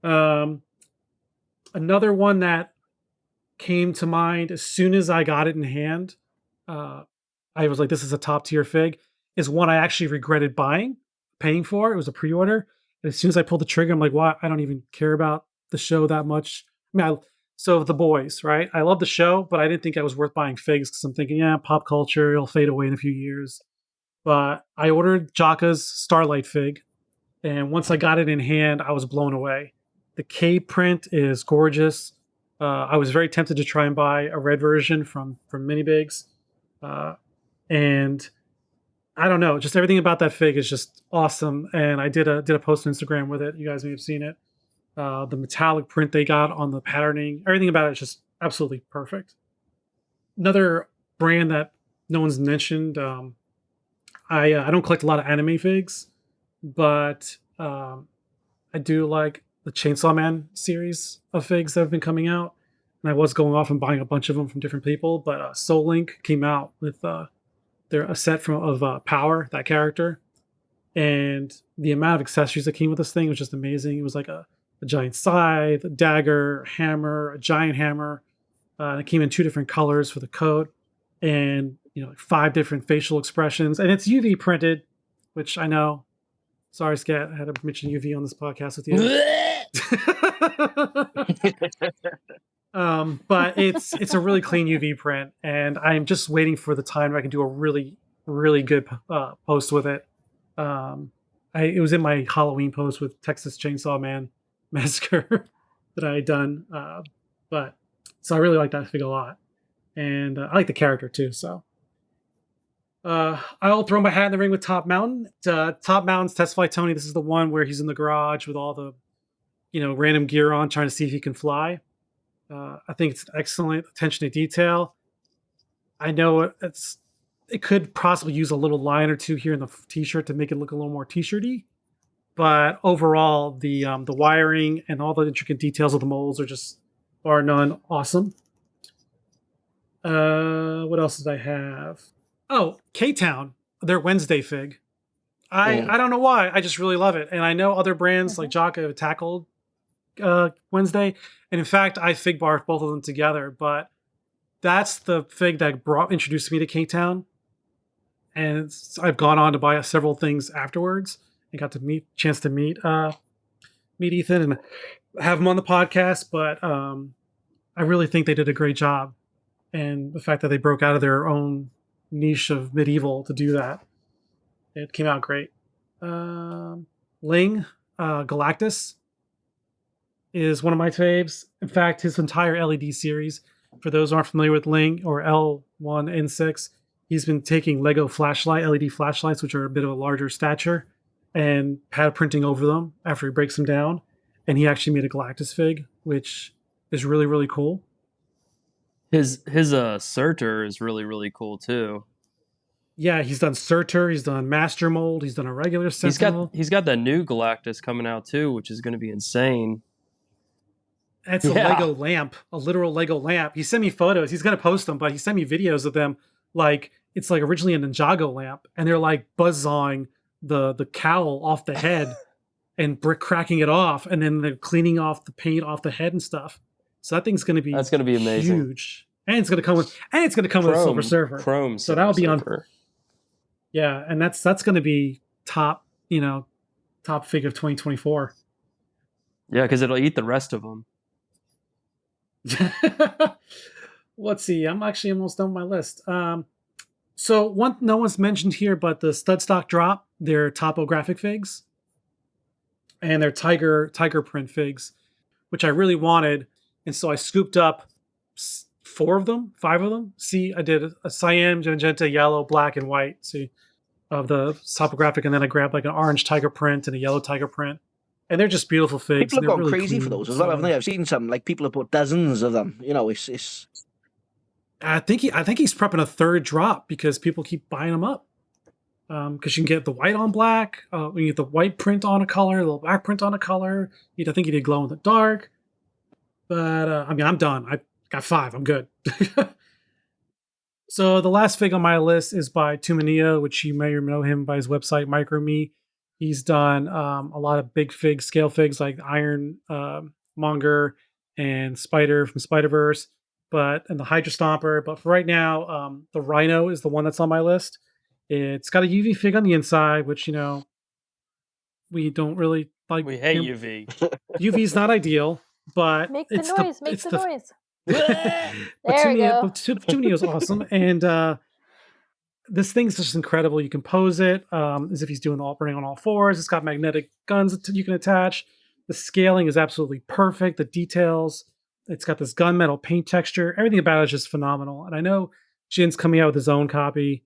Another one that came to mind as soon as I got it in hand, I was like, this is a top tier fig, is one I actually regretted paying for. It was a pre-order. And as soon as I pulled the trigger, I'm like, wow, I don't even care about the show that much. So The Boys, right? I love the show, but I didn't think I was worth buying figs because I'm thinking, pop culture, it'll fade away in a few years. But I ordered Jaka's Starlight fig. And once I got it in hand, I was blown away. The K print is gorgeous. I was very tempted to try and buy a red version from Minibigs. And I don't know, just everything about that fig is just awesome. And I did a post on Instagram with it. You guys may have seen it. The metallic print they got on the patterning, everything about it is just absolutely perfect. Another brand that no one's mentioned. I don't collect a lot of anime figs, but I do like the Chainsaw Man series of figs that have been coming out. And I was going off and buying a bunch of them from different people, but Soul Link came out with a set of Power, that character, and the amount of accessories that came with this thing was just amazing. It was like a giant scythe, a dagger, a hammer, a giant hammer. And it came in 2 different colors for the coat, and like 5 different facial expressions, and it's UV printed, which I know. Sorry, Sket, I had to mention UV on this podcast with you. But it's a really clean UV print, and I'm just waiting for the time where I can do a really, really good post with it. It was in my Halloween post with Texas Chainsaw Man Massacre that I had done. But so I really like that fig a lot, and I like the character too. So I'll throw my hat in the ring with Top Mountain. Top Mountain's Testify Tony. This is the one where he's in the garage with all the random gear on, trying to see if he can fly. I think it's excellent attention to detail. I know it could possibly use a little line or 2 here in the t-shirt to make it look a little more t-shirty, but overall the wiring and all the intricate details of the molds are just bar none awesome. What else did I have? Oh, K-Town, their Wednesday fig. I don't know why, I just really love it, and I know other brands like Jocko have tackled Wednesday, and in fact I fig barfed both of them together, but that's the fig that introduced me to K-Town, and I've gone on to buy several things afterwards and got to chance to meet Ethan and have him on the podcast. But I really think they did a great job, and the fact that they broke out of their own niche of medieval to do that, it came out great. Ling Galactus is one of my faves. In fact, his entire LED series, for those who aren't familiar with Ling or L1N6, he's been taking Lego LED flashlights, which are a bit of a larger stature, and pad printing over them after he breaks them down. And he actually made a Galactus fig, which is really, really cool.
His Surtur is really, really cool too.
Yeah, he's done Surtur, he's done Master Mold, he's done a regular Sentinel.
He's got the new Galactus coming out too, which is going to be insane.
It's a Lego lamp, a literal Lego lamp. He sent me photos. He's going to post them, but he sent me videos of them. Like, it's like originally a Ninjago lamp, and they're like buzzsawing the cowl off the head and cracking it off, and then they're cleaning off the paint off the head and stuff. So that thing's going to be
amazing,
huge, and it's going to come with a Silver Surfer.
Chrome.
So that'll be on. Yeah, and that's going to be top fig of 2024.
Yeah, because it'll eat the rest of them.
Let's see. I'm actually almost done with my list. So one no one's mentioned here, but the Stud Stock Drop, their topographic figs, and their tiger print figs, which I really wanted, and so I scooped up 5 of them. See, I did a cyan, magenta, yellow, black, and white. See, of the topographic, and then I grabbed like an orange tiger print and a yellow tiger print. And they're just beautiful figs.
People have gone
really
crazy for those as well, haven't they? I've seen some, like, people have put dozens of them. It's.
I think he's prepping a 3rd drop because people keep buying them up. Because you can get the white on black, you can get the white print on a color, the black print on a color. I think he did glow in the dark. But I'm done. I got 5. I'm good. So the last fig on my list is by Tumanio, which you may know him by his website MicroMe. He's done a lot of big figs, scale figs like Iron Monger and Spider from Spider-Verse, and the Hydra Stomper. But for right now, the Rhino is the one that's on my list. It's got a UV fig on the inside, which, we don't really like.
We hate UV.
UV is not ideal, but
Make the noise. Make the noise.
There we go. Tumanio is awesome, and this thing's just incredible. You can pose it as if he's doing running on all 4s. It's got magnetic guns that you can attach. The scaling is absolutely perfect. The details. It's got this gunmetal paint texture. Everything about it is just phenomenal. And I know Jin's coming out with his own copy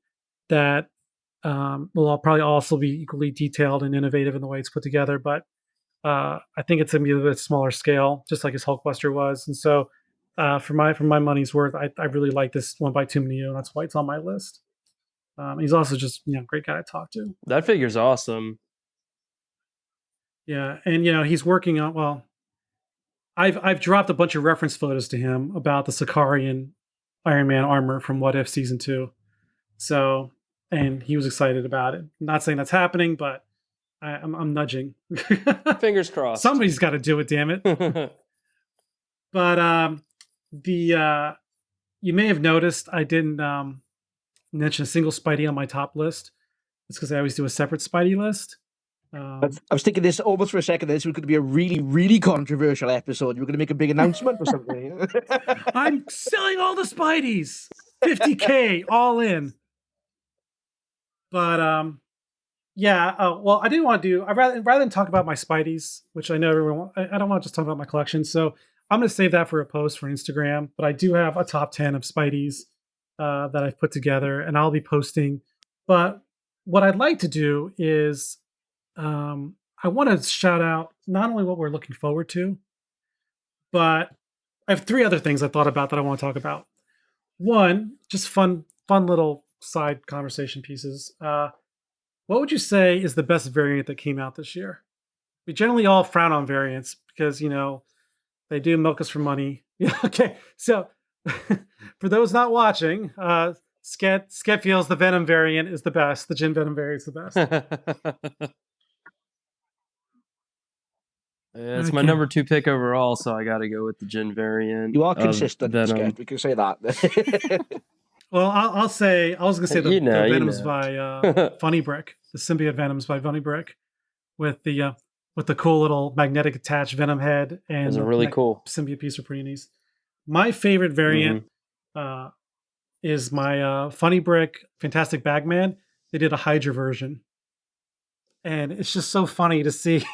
that will probably also be equally detailed and innovative in the way it's put together. But I think it's going to be a bit smaller scale, just like his Hulkbuster was. And so for my money's worth, I really like this one by Tumnio, and that's why it's on my list. He's also just great guy to talk to.
That figure's awesome.
Yeah, and he's working on I've dropped a bunch of reference photos to him about the Sakarian Iron Man armor from What If Season 2. So, and he was excited about it. Not saying that's happening, but I'm nudging.
Fingers crossed.
Somebody's got to do it, damn it. But you may have noticed I didn't mention a single Spidey on my top list. It's because I always do a separate Spidey list.
I was thinking this almost for a second. This was going to be a really, really controversial episode. You were going to make a big announcement or something.
I'm selling all the Spideys, $50K all in. But yeah. Well, I didn't want to do. Rather than talk about my Spideys, which I know everyone. I don't want to just talk about my collection. So I'm going to save that for a post for Instagram. But I do have a top 10 of Spideys that I've put together, and I'll be posting. But what I'd like to do is. I want to shout out not only what we're looking forward to, but I have 3 other things I thought about that I want to talk about. One, just fun little side conversation pieces. What would you say is the best variant that came out this year? We generally all frown on variants because, they do milk us for money. Yeah, okay. So for those not watching, Sket feels the Venom variant is the best. The Gin Venom variant is the best.
Yeah, it's my number 2 pick overall, so I got to go with the Gin variant.
You are consistent, Sket. We can say that.
Well, I'll say I was going to say the Venoms by Funny Brick, the symbiote Venoms by Funny Brick, with the cool little magnetic attached Venom head and
those are really cool.
Symbiote piece are pretty nice. My favorite variant is my Funny Brick Fantastic Bagman. They did a Hydra version. And it's just so funny to see.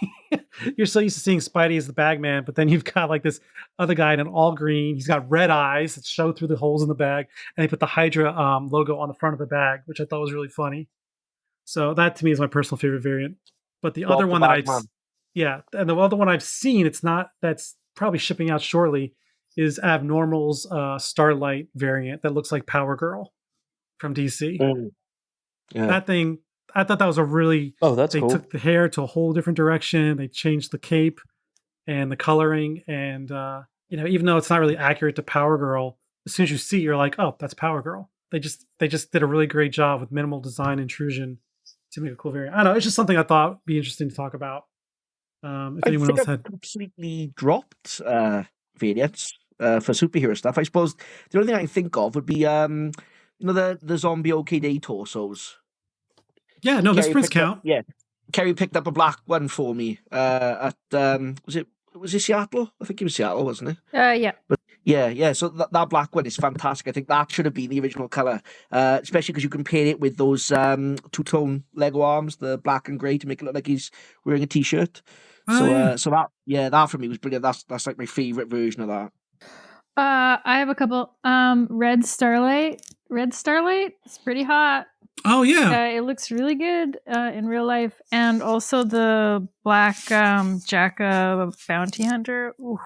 You're so used to seeing Spidey as the Bagman, but then you've got like this other guy in an all green. He's got red eyes that show through the holes in the bag, and they put the Hydra logo on the front of the bag, which I thought was really funny. So that to me is my personal favorite variant. But the other one and the other one I've seen, that's probably shipping out shortly, is Abnormal's Starlight variant that looks like Power Girl from DC.
Yeah.
That thing. I thought that was a really.
Oh, that's cool.
They took the hair to a whole different direction. They changed the cape and the coloring, and even though it's not really accurate to Power Girl, as soon as you see it, you're like, oh, that's Power Girl. They just did a really great job with minimal design intrusion to make a cool variant. I don't know. It's just something I thought would be interesting to talk about. If anyone else had
completely dropped variants for superhero stuff, I suppose the only thing I can think of would be the zombie OKD torsos.
Yeah, no, this prints count.
Kerry picked up a black one for me at was it Seattle? I think it was Seattle, wasn't it?
Yeah.
But yeah. So that black one is fantastic. I think that should have been the original color, especially because you can pair it with those 2-tone Lego arms, the black and grey, to make it look like he's wearing a t-shirt. So that for me was brilliant. That's like my favorite version of that.
I have a couple. Red Starlight. It's pretty hot.
Oh yeah,
it looks really good in real life, and also the black Jacka Bounty Hunter. Ooh.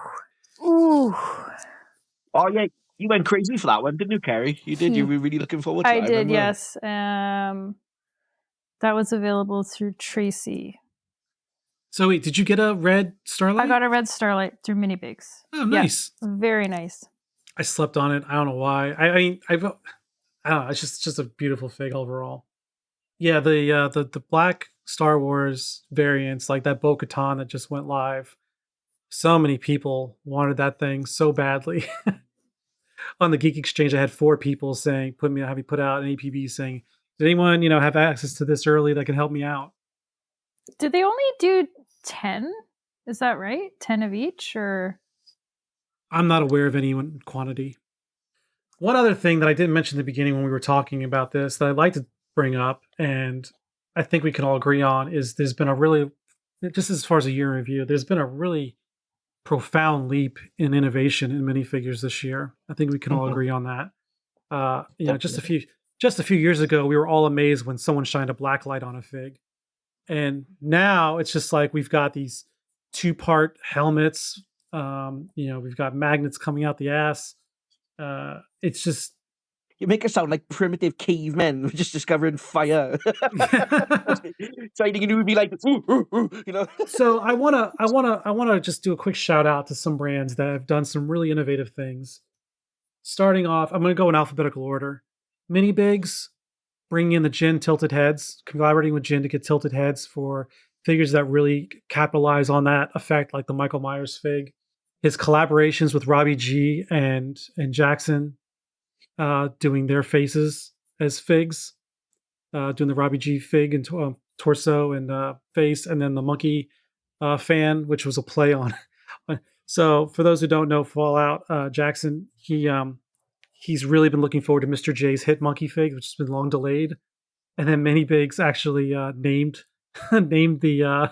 Oh yeah, you went crazy for that one, didn't you, Kerry? You did. You were really looking forward to it.
I did, yes. That was available through Tracy.
So wait, did you get a red Starlight?
I got a red Starlight through Mini Bigs.
Oh, nice.
Yeah, very nice.
I slept on it. I don't know why. I mean, I don't know. It's just a beautiful fig overall. Yeah, the black Star Wars variants, like that Bo-Katan that just went live. So many people wanted that thing so badly. On the Geek Exchange, I had 4 people saying, have you put out an APB saying, did anyone, have access to this early that can help me out?
Did they only do 10? Is that right? 10 of each, or?
I'm not aware of any quantity. One other thing that I didn't mention in the beginning when we were talking about this that I'd like to bring up, and I think we can all agree on, is there's been a really, just as far as a year in review, there's been a really profound leap in innovation in minifigures this year. I think we can all agree on that. Just a few years ago, we were all amazed when someone shined a black light on a fig. And now it's just like we've got these 2-part helmets We've got magnets coming out the ass. It's just
You make us sound like primitive cavemen just discovering fire. Finding a new be like, ooh, ooh, ooh, you know.
so I wanna just do a quick shout out to some brands that have done some really innovative things. Starting off, I'm gonna go in alphabetical order. Mini Bigs, bringing in the Jin tilted heads, collaborating with Jin to get tilted heads for figures that really capitalize on that effect, like the Michael Myers fig. His collaborations with Robbie G and Jackson, doing their faces as figs, doing the Robbie G fig and torso and face, and then the monkey fan, which was a play on. So for those who don't know, Fallout Jackson, he's really been looking forward to Mr. J's hit monkey fig, which has been long delayed. And then Many Bigs actually named named the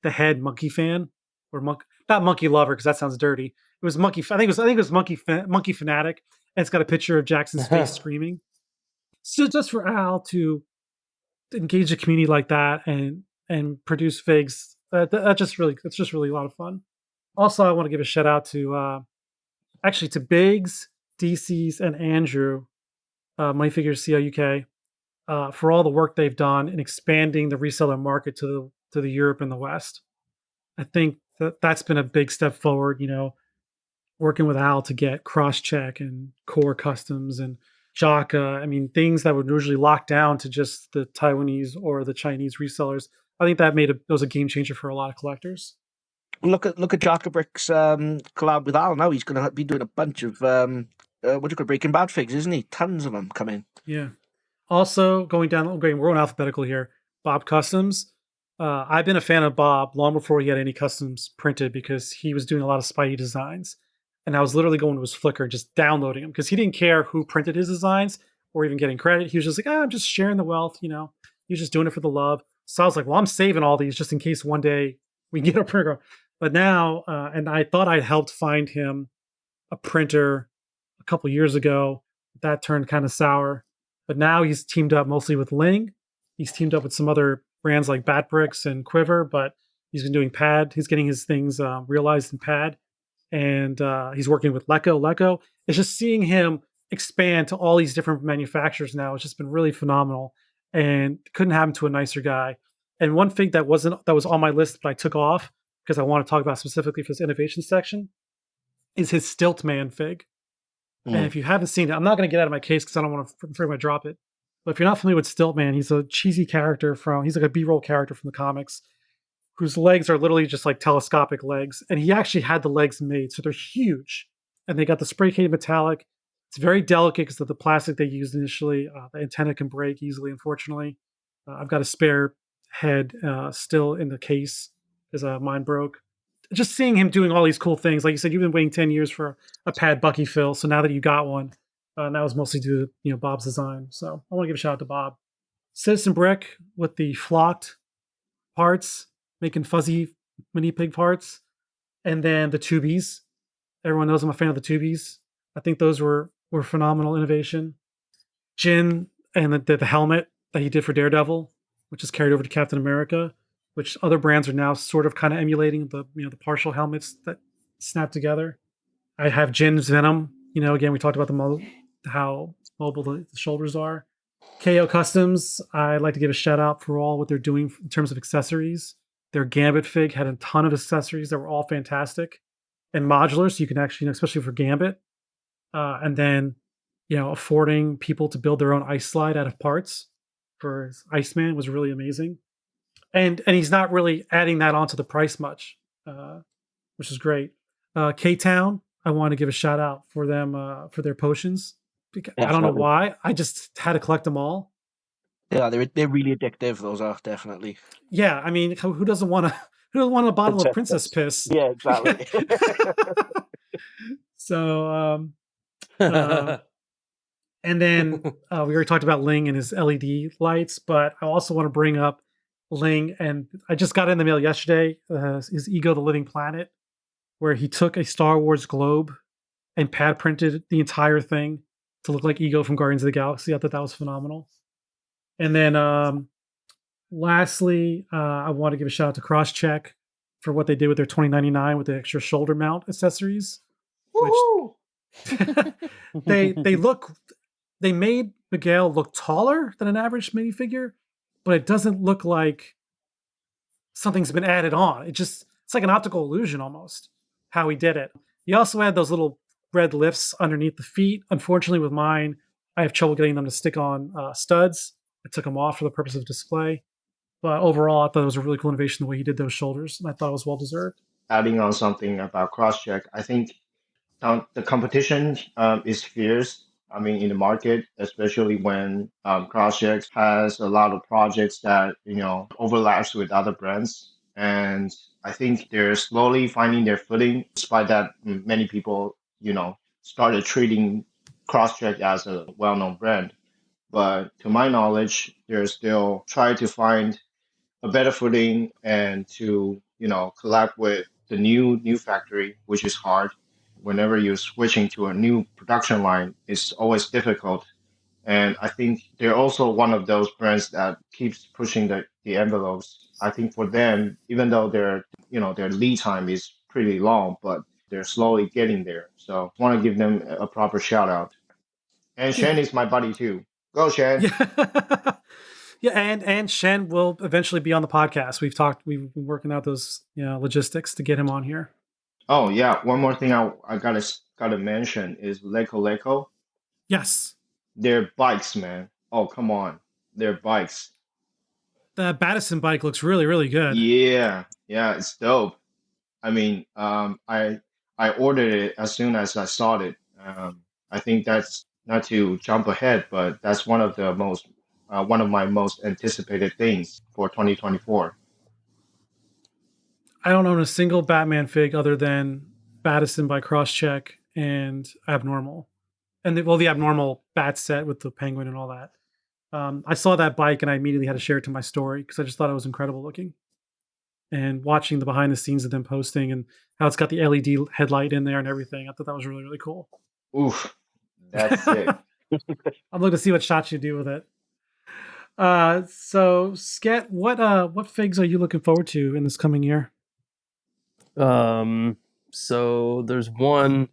head Monkey Fan, or not Monkey Lover, because that sounds dirty. It was Monkey. I think it was Monkey Fanatic, and it's got a picture of Jackson's face screaming. So just for Al to engage the community like that and produce figs, it's just really a lot of fun. Also, I want to give a shout out to to Biggs, DC's, and Andrew, Money Figures CLUK, for all the work they've done in expanding the reseller market to the Europe and the West. I think that's been a big step forward. Working with Al to get Crosscheck and Core Customs and Jaka. I mean, things that would usually lock down to just the Taiwanese or the Chinese resellers. I think that was a game changer for a lot of collectors.
Look at Jaka Brick's collab with Al now. He's going to be doing a bunch of Breaking Bad figs, isn't he? Tons of them coming.
Yeah. Also, we're going alphabetical here. Bob Customs. I've been a fan of Bob long before he had any customs printed, because he was doing a lot of Spidey designs. And I was literally going to his Flickr, just downloading them, because he didn't care who printed his designs or even getting credit. He was just like, I'm just sharing the wealth, He was just doing it for the love. So I was like, well, I'm saving all these just in case one day we can get a printer. But now, and I thought I'd helped find him a printer a couple years ago. That turned kind of sour. But now he's teamed up mostly with Ling. He's teamed up with some other brands like Bat Bricks and Quiver, but he's been doing pad. He's getting his things realized in pad. And he's working with Leco. It's just seeing him expand to all these different manufacturers now. It's just been really phenomenal, and couldn't happen to a nicer guy. And one thing that was on my list, but I took off because I want to talk about specifically for this innovation section, is his Stiltman fig. And if you haven't seen it, I'm not going to get out of my case because I don't want to afraid I drop it. But if you're not familiar with Stiltman, he's a cheesy character he's like a B-roll character from the comics, whose legs are literally just like telescopic legs. And he actually had the legs made, so they're huge. And they got the spray painted metallic. It's very delicate because of the plastic they used initially. The antenna can break easily, unfortunately. I've got a spare head still in the case because mine broke. Just seeing him doing all these cool things. Like you said, you've been waiting 10 years for a pad Bucky fill. So now that you got one, that was mostly due to Bob's design. So I want to give a shout out to Bob. Citizen Brick with the flocked parts, making fuzzy mini pig parts. And then the Tubies. Everyone knows I'm a fan of the Tubies. I think those were phenomenal innovation. Jin and the helmet that he did for Daredevil, which is carried over to Captain America, which other brands are now sort of kind of emulating, the partial helmets that snap together. I have Jin's Venom. Again, we talked about how mobile the shoulders are. KO Customs, I'd like to give a shout out for all what they're doing in terms of accessories. Their Gambit fig had a ton of accessories that were all fantastic and modular, so you can actually, especially for Gambit, and then affording people to build their own ice slide out of parts for Iceman was really amazing. And he's not really adding that onto the price much, which is great. K-Town, I want to give a shout out for them for their potions. I don't know why. I just had to collect them all.
Yeah, they're really addictive. Those are definitely.
Yeah, I mean, who doesn't want a bottle of princess piss?
Yeah, exactly.
So, and then we already talked about Ling and his LED lights, but I also want to bring up Ling, and I just got in the mail yesterday, his Ego the Living Planet, where he took a Star Wars globe and pad printed the entire thing to look like Ego from Guardians of the Galaxy. I thought that was phenomenal. And then lastly, I want to give a shout out to Crosscheck for what they did with their 2099 with the extra shoulder mount accessories.
Woohoo!
They made Miguel look taller than an average minifigure, but it doesn't look like something's been added on. It's like an optical illusion almost, how he did it. He also had those little red lifts underneath the feet. Unfortunately, with mine, I have trouble getting them to stick on studs. I took them off for the purpose of display. But overall, I thought it was a really cool innovation the way he did those shoulders, and I thought it was well deserved.
Adding on something about crosscheck, I think the competition is fierce. I mean, in the market, especially when crosscheck has a lot of projects that overlaps with other brands, and I think they're slowly finding their footing. Despite that, many people started treating crosscheck as a well-known brand. But to my knowledge, they're still trying to find a better footing and to collab with the new factory, which is hard. Whenever you're switching to a new production line, it's always difficult. And I think they're also one of those brands that keeps pushing the envelopes. I think for them, even though their lead time is pretty long, but they're slowly getting there. So I want to give them a proper shout out. And Shen is my buddy too. Go Shen.
Yeah. Yeah, and Shen will eventually be on the podcast. We've been working out those logistics to get him on here.
Oh yeah, one more thing I gotta mention is Leko.
Yes.
They're bikes, man. Oh come on. They're bikes.
The Battison bike looks really, really good.
Yeah, it's dope. I mean, I ordered it as soon as I saw it. I think that's not to jump ahead, but that's one of my most anticipated things for 2024.
I don't own a single Batman fig other than Battison by Crosscheck and Abnormal. And the Abnormal bat set with the penguin and all that. I saw that bike and I immediately had to share it to my story because I just thought it was incredible looking. And watching the behind the scenes of them posting and how it's got the LED headlight in there and everything, I thought that was really, really cool.
Oof, that's it.
I'm looking to see what shots you do with it. So Sket, what figs are you looking forward to in this coming year?
So there's one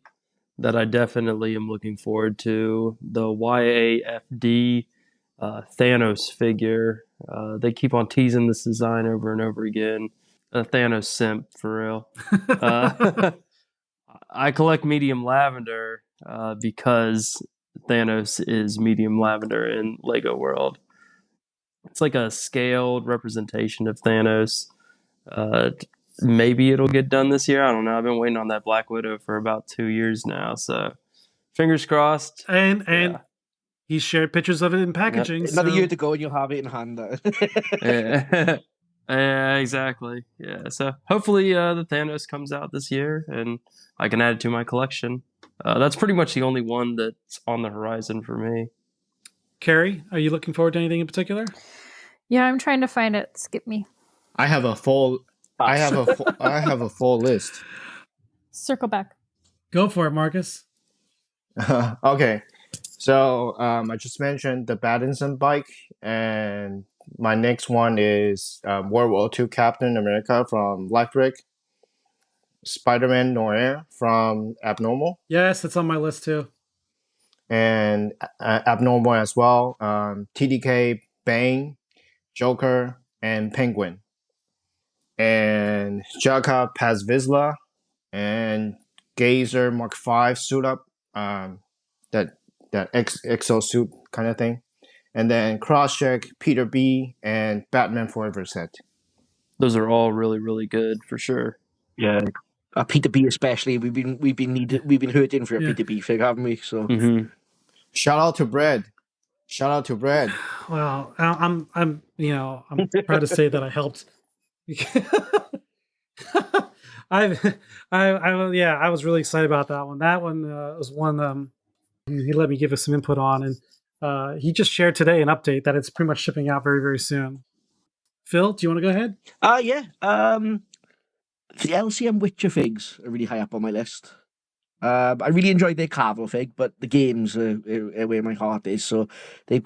that I definitely am looking forward to, the YAFD Thanos figure. They keep on teasing this design over and over again. A Thanos simp for real. I collect medium lavender because Thanos is medium lavender in Lego World. It's like a scaled representation of Thanos. Maybe it'll get done this year. I don't know. I've been waiting on that Black Widow for about 2 years now, so fingers crossed.
And he shared pictures of it in packaging.
Yep. Another year to go and you'll have it in hand.
Yeah, exactly. Yeah, so hopefully the Thanos comes out this year and I can add it to my collection. That's pretty much the only one that's on the horizon for me.
Kerry, are you looking forward to anything in particular?
Yeah, I'm trying to find it. Skip me.
I have a full list.
Circle back.
Go for it, Marcus.
Okay. So I just mentioned the Battison bike, and my next one is World War II Captain America from Lifebrick, Spider-Man Noir from Abnormal.
Yes, it's on my list too.
And Abnormal as well. TDK, Bane, Joker, and Penguin. And Jaka Pazvizla and Gazer Mark V suit up. That exo suit kind of thing. And then Crosscheck, Peter B, and Batman Forever set.
Those are all really, really good for sure.
Yeah. Peter B especially. We've been hurting for a Peter B fig, haven't we? So
Shout out to Brad.
Well, I'm proud to say that I helped. I was really excited about that one. That one was one he let me give us some input on, and he just shared today an update that it's pretty much shipping out very, very soon. Phil, do you want to go ahead?
Yeah. The LCM Witcher figs are really high up on my list. I really enjoyed their Carvel fig, but the games are where my heart is. So they've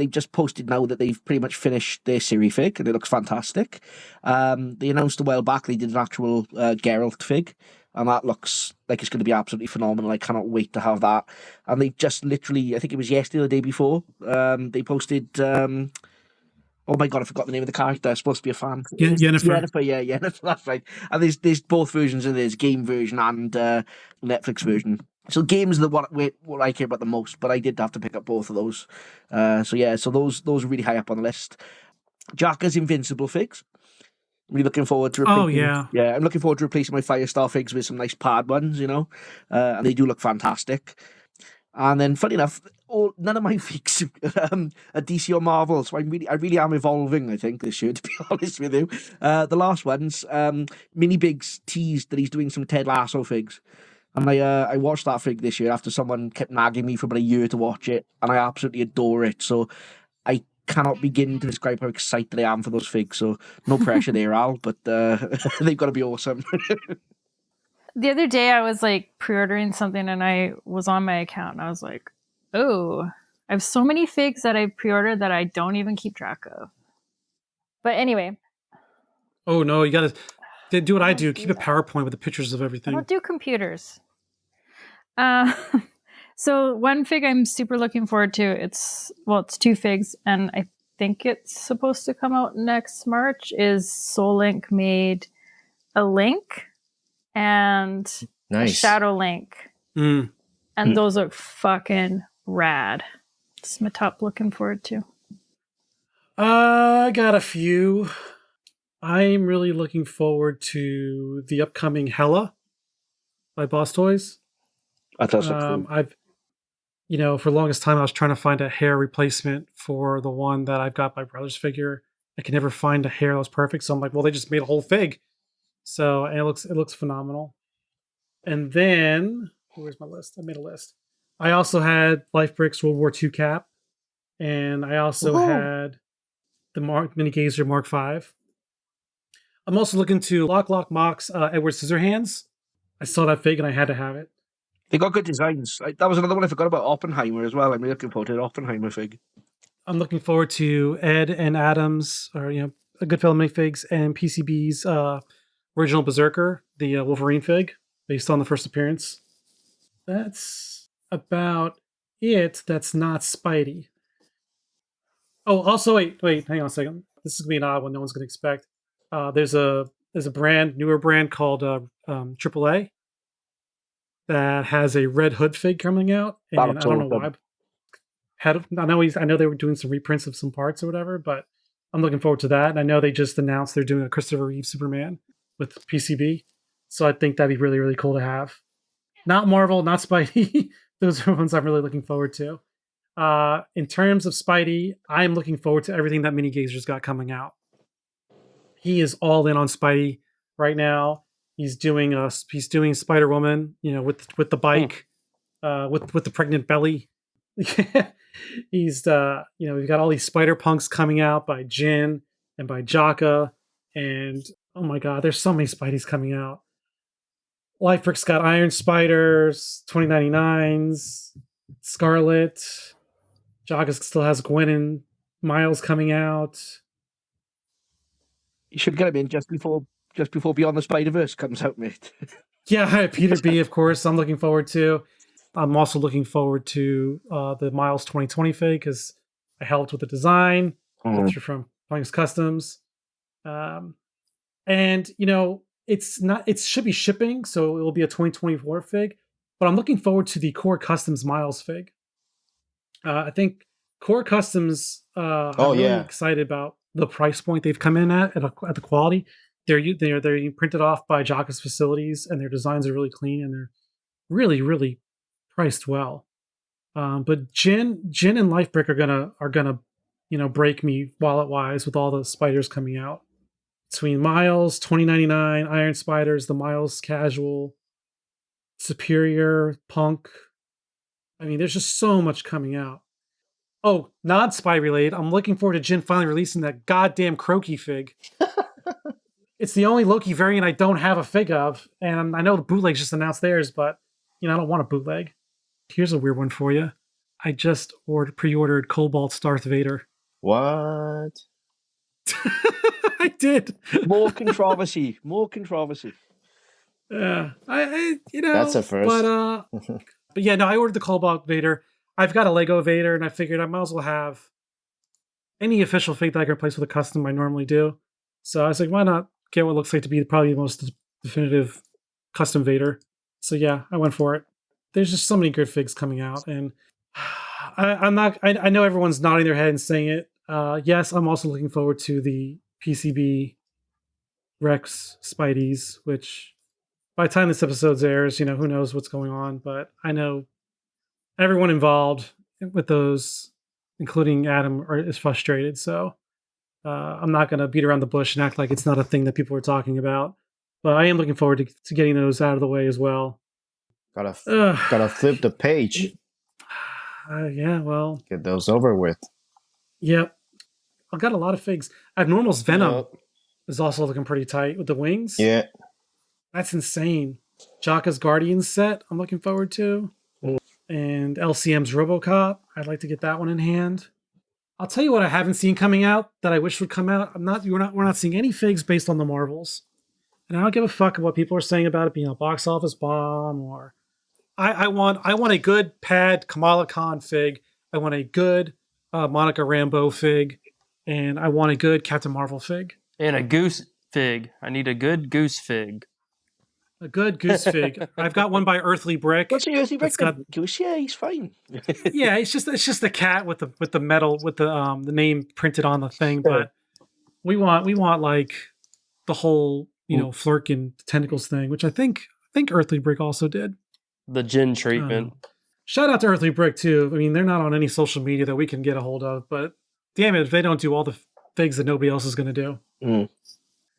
just posted now that they've pretty much finished their Siri fig, and it looks fantastic. They announced a while back they did an actual Geralt fig, and that looks like it's going to be absolutely phenomenal. I cannot wait to have that. And they just literally, I think it was yesterday or the day before, they posted. Oh my god, I forgot the name of the character. It's supposed to be a fan.
Yennefer.
Yeah, Yennefer, that's right. And there's both versions of this, game version and Netflix version. So games are what I care about the most, but I did have to pick up both of those. So those are really high up on the list. Jacka's Invincible figs. I'm really looking forward to replacing.
Oh, yeah.
I'm looking forward to replacing my Firestar figs with some nice pad ones, and they do look fantastic. And then, funny enough, none of my figs are DC or Marvel, so I really am evolving, I think, this year, to be honest with you. The last one's Mini Biggs teased that he's doing some Ted Lasso figs. And I watched that fig this year after someone kept nagging me for about a year to watch it, and I absolutely adore it. So I cannot begin to describe how excited I am for those figs. So no pressure there, Al, but they've got to be awesome.
The other day I was like pre-ordering something and I was on my account and I was like, oh, I have so many figs that I pre-ordered that I don't even keep track of. But anyway.
Oh no, you gotta do what I do. Keep a PowerPoint with the pictures of
I
everything.
don't do computers. So one fig I'm super looking forward to, it's two figs and I think it's supposed to come out next March, is Soul Link made a Link and a Shadow Link. And those look fucking rad. It's my top looking forward to.
I got a few. I'm really looking forward to the upcoming Hella by Boss Toys.
That does look cool.
I've, for the longest time I was trying to find a hair replacement for the one that I've got my brother's figure. I can never find a hair that was perfect, so I'm like, well, they just made a whole fig. So, and it looks phenomenal. And then, where's my list? I made a list. I also had Life Bricks World War II cap, and I also had the Mini Gazer Mark V. I'm also looking to Lock Mox Edward Scissorhands. I saw that fig and I had to have it.
They got good designs. That was another one I forgot about, Oppenheimer as well. I'm really looking forward to an Oppenheimer fig.
I'm looking forward to Ed and Adams, or a good fellow minifigs, and PCB's original Berserker, the Wolverine fig, based on the first appearance. That's about it. That's not Spidey. Oh, also, wait, hang on a second. This is gonna be an odd one. No one's gonna expect. There's a newer brand called AAA that has a Red Hood fig coming out, and I don't know why. I know they were doing some reprints of some parts or whatever, but I'm looking forward to that. And I know they just announced they're doing a Christopher Reeve Superman with PCB, so I think that'd be really, really cool to have. Not Marvel, not Spidey. Those are ones I'm really looking forward to. In terms of Spidey, I'm looking forward to everything that Mini Gazer's got coming out. He is all in on Spidey right now. He's doing Spider Woman, with the bike, with the pregnant belly. He's we've got all these Spider Punks coming out by Jin and by Jaka, and oh my god, there's so many Spideys coming out. Lifebrick's got Iron Spiders, 2099s, Scarlet. Jaka still has Gwen and Miles coming out.
You should get him in just before Beyond the Spider-Verse comes out, mate.
Yeah, Peter B, of course, I'm looking forward to. I'm also looking forward to the Miles 2020 fig because I helped with the design. Picture from Punk's Customs. And it should be shipping, so it will be a 2024 fig. But I'm looking forward to the Core Customs Miles fig. I think Core Customs. I'm really excited about the price point they've come in at the quality. They're printed off by Jaka's facilities, and their designs are really clean and they're really, really priced well. But Jin and Lifebrick are gonna break me wallet wise with all the spiders coming out. Between Miles 2099, Iron Spiders, the Miles Casual, Superior, Punk. I mean, there's just so much coming out. Oh, non-spy related, I'm looking forward to Jin finally releasing that goddamn Croaky fig. It's the only Loki variant I don't have a fig of, and I know the bootlegs just announced theirs, but I don't want a bootleg. Here's a weird one for you. I just pre-ordered Cobalt Darth Vader.
What?
I did.
More controversy. More controversy.
Yeah,
That's a first.
But yeah, no, I ordered the Cobalt Vader. I've got a Lego Vader, and I figured I might as well have any official fig that I can replace with a custom I normally do. So I was like, why not get what looks like to be probably the most definitive custom Vader? So yeah, I went for it. There's just so many good figs coming out, and I know everyone's nodding their head and saying it. Yes, I'm also looking forward to the PCB Rex Spideys, which by the time this episode airs, who knows what's going on, but I know everyone involved with those, including Adam, is frustrated. So I'm not going to beat around the bush and act like it's not a thing that people are talking about. But I am looking forward to getting those out of the way as well.
Gotta flip the page.
Yeah, well.
Get those over with.
Yep. I've got a lot of figs. I have Normal's Venom is also looking pretty tight with the wings.
Yeah.
That's insane. Jaka's Guardians set I'm looking forward to. And LCM's RoboCop. I'd like to get that one in hand. I'll tell you what I haven't seen coming out that I wish would come out. We're not seeing any figs based on the Marvels. And I don't give a fuck what people are saying about it being a box office bomb or I want a good pad Kamala Khan fig. I want a good Monica Rambeau fig. And I want a good Captain Marvel fig.
And a goose fig. I need a good goose fig.
A good goose fig. I've got one by Earthly Brick.
What's the Earthly Brick? Goose? Yeah, he's fine.
Yeah, it's just the cat with the metal with the name printed on the thing. But we want like the whole Flurkin tentacles thing, which I think Earthly Brick also did.
The gin treatment.
Shout out to Earthly Brick too. I mean, they're not on any social media that we can get a hold of, but damn it, if they don't do all the figs that nobody else is going to do.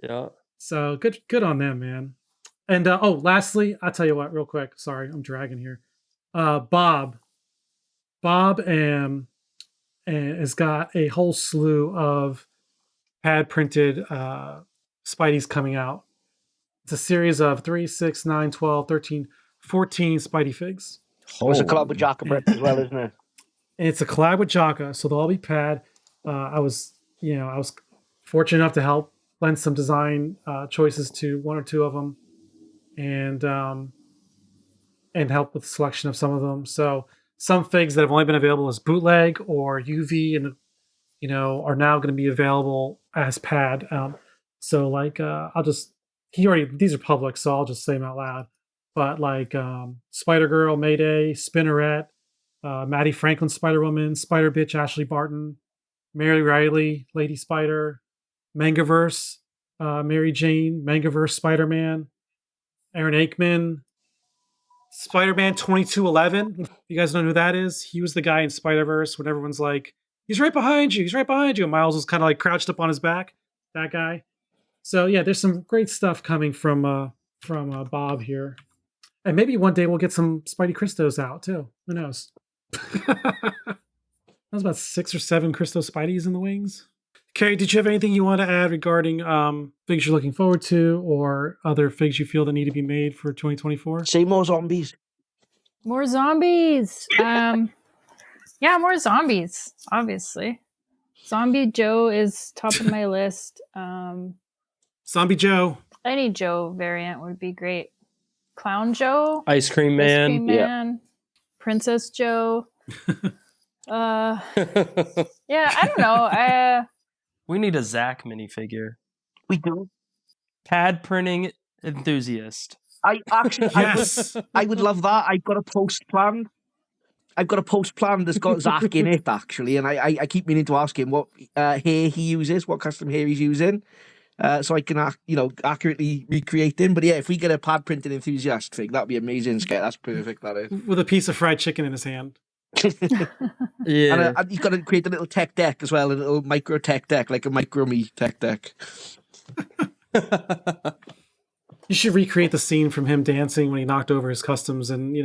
Yeah.
So good on them, man. And lastly, I'll tell you what, real quick. Sorry, I'm dragging here. Bob has got a whole slew of pad printed Spideys coming out. It's a series of 3, 6, 9, 12, 13, 14 Spidey figs.
It's a collab with Jaka Brick as well, isn't it?
And it's a collab with Jaka, so they'll all be pad. I was fortunate enough to help lend some design choices to one or two of them, and help with the selection of some of them. So some figs that have only been available as bootleg or UV, and are now going to be available as pad. So like these are public, so I'll just say them out loud. But like Spider Girl, Mayday, Spinneret, Maddie Franklin, Spider Woman, Spider Bitch, Ashley Barton, Mary Riley, Lady Spider, Mangaverse, Mary Jane, Mangaverse, Spider Man, Aaron Aikman, Spider Man 2211. You guys know who that is? He was the guy in Spider Verse when everyone's like, "He's right behind you. He's right behind you." And Miles was kind of like crouched up on his back. That guy. So yeah, there's some great stuff coming from Bob here. And maybe one day we'll get some Spidey Christos out too. Who knows? There's about 6 or 7 Christos Spideys in the wings. Kerry, did you have anything you want to add regarding figs you're looking forward to, or other figs you feel that need to be made for 2024?
Say more zombies.
More zombies. Yeah, more zombies. Obviously, Zombie Joe is top of my list.
Zombie Joe.
Any Joe variant would be great. Clown Joe,
Ice Cream Man,
Ice Cream Man, Princess Joe. Yeah, I don't know.
we need a Zach minifigure.
We do.
Pad printing enthusiast.
I actually,
Yes.
I would love that. I've got a post planned that's got Zach in it, actually, and I keep meaning to ask him what hair he uses, what custom hair he's using. So I can, accurately recreate them. But yeah, if we get a pad printed enthusiast fig, that'd be amazing. Sket, that's perfect. That is.
With a piece of fried chicken in his hand.
Yeah.
And he's got to create a little tech deck as well, a little micro tech deck, like a micro me tech deck.
You should recreate the scene from him dancing when he knocked over his customs and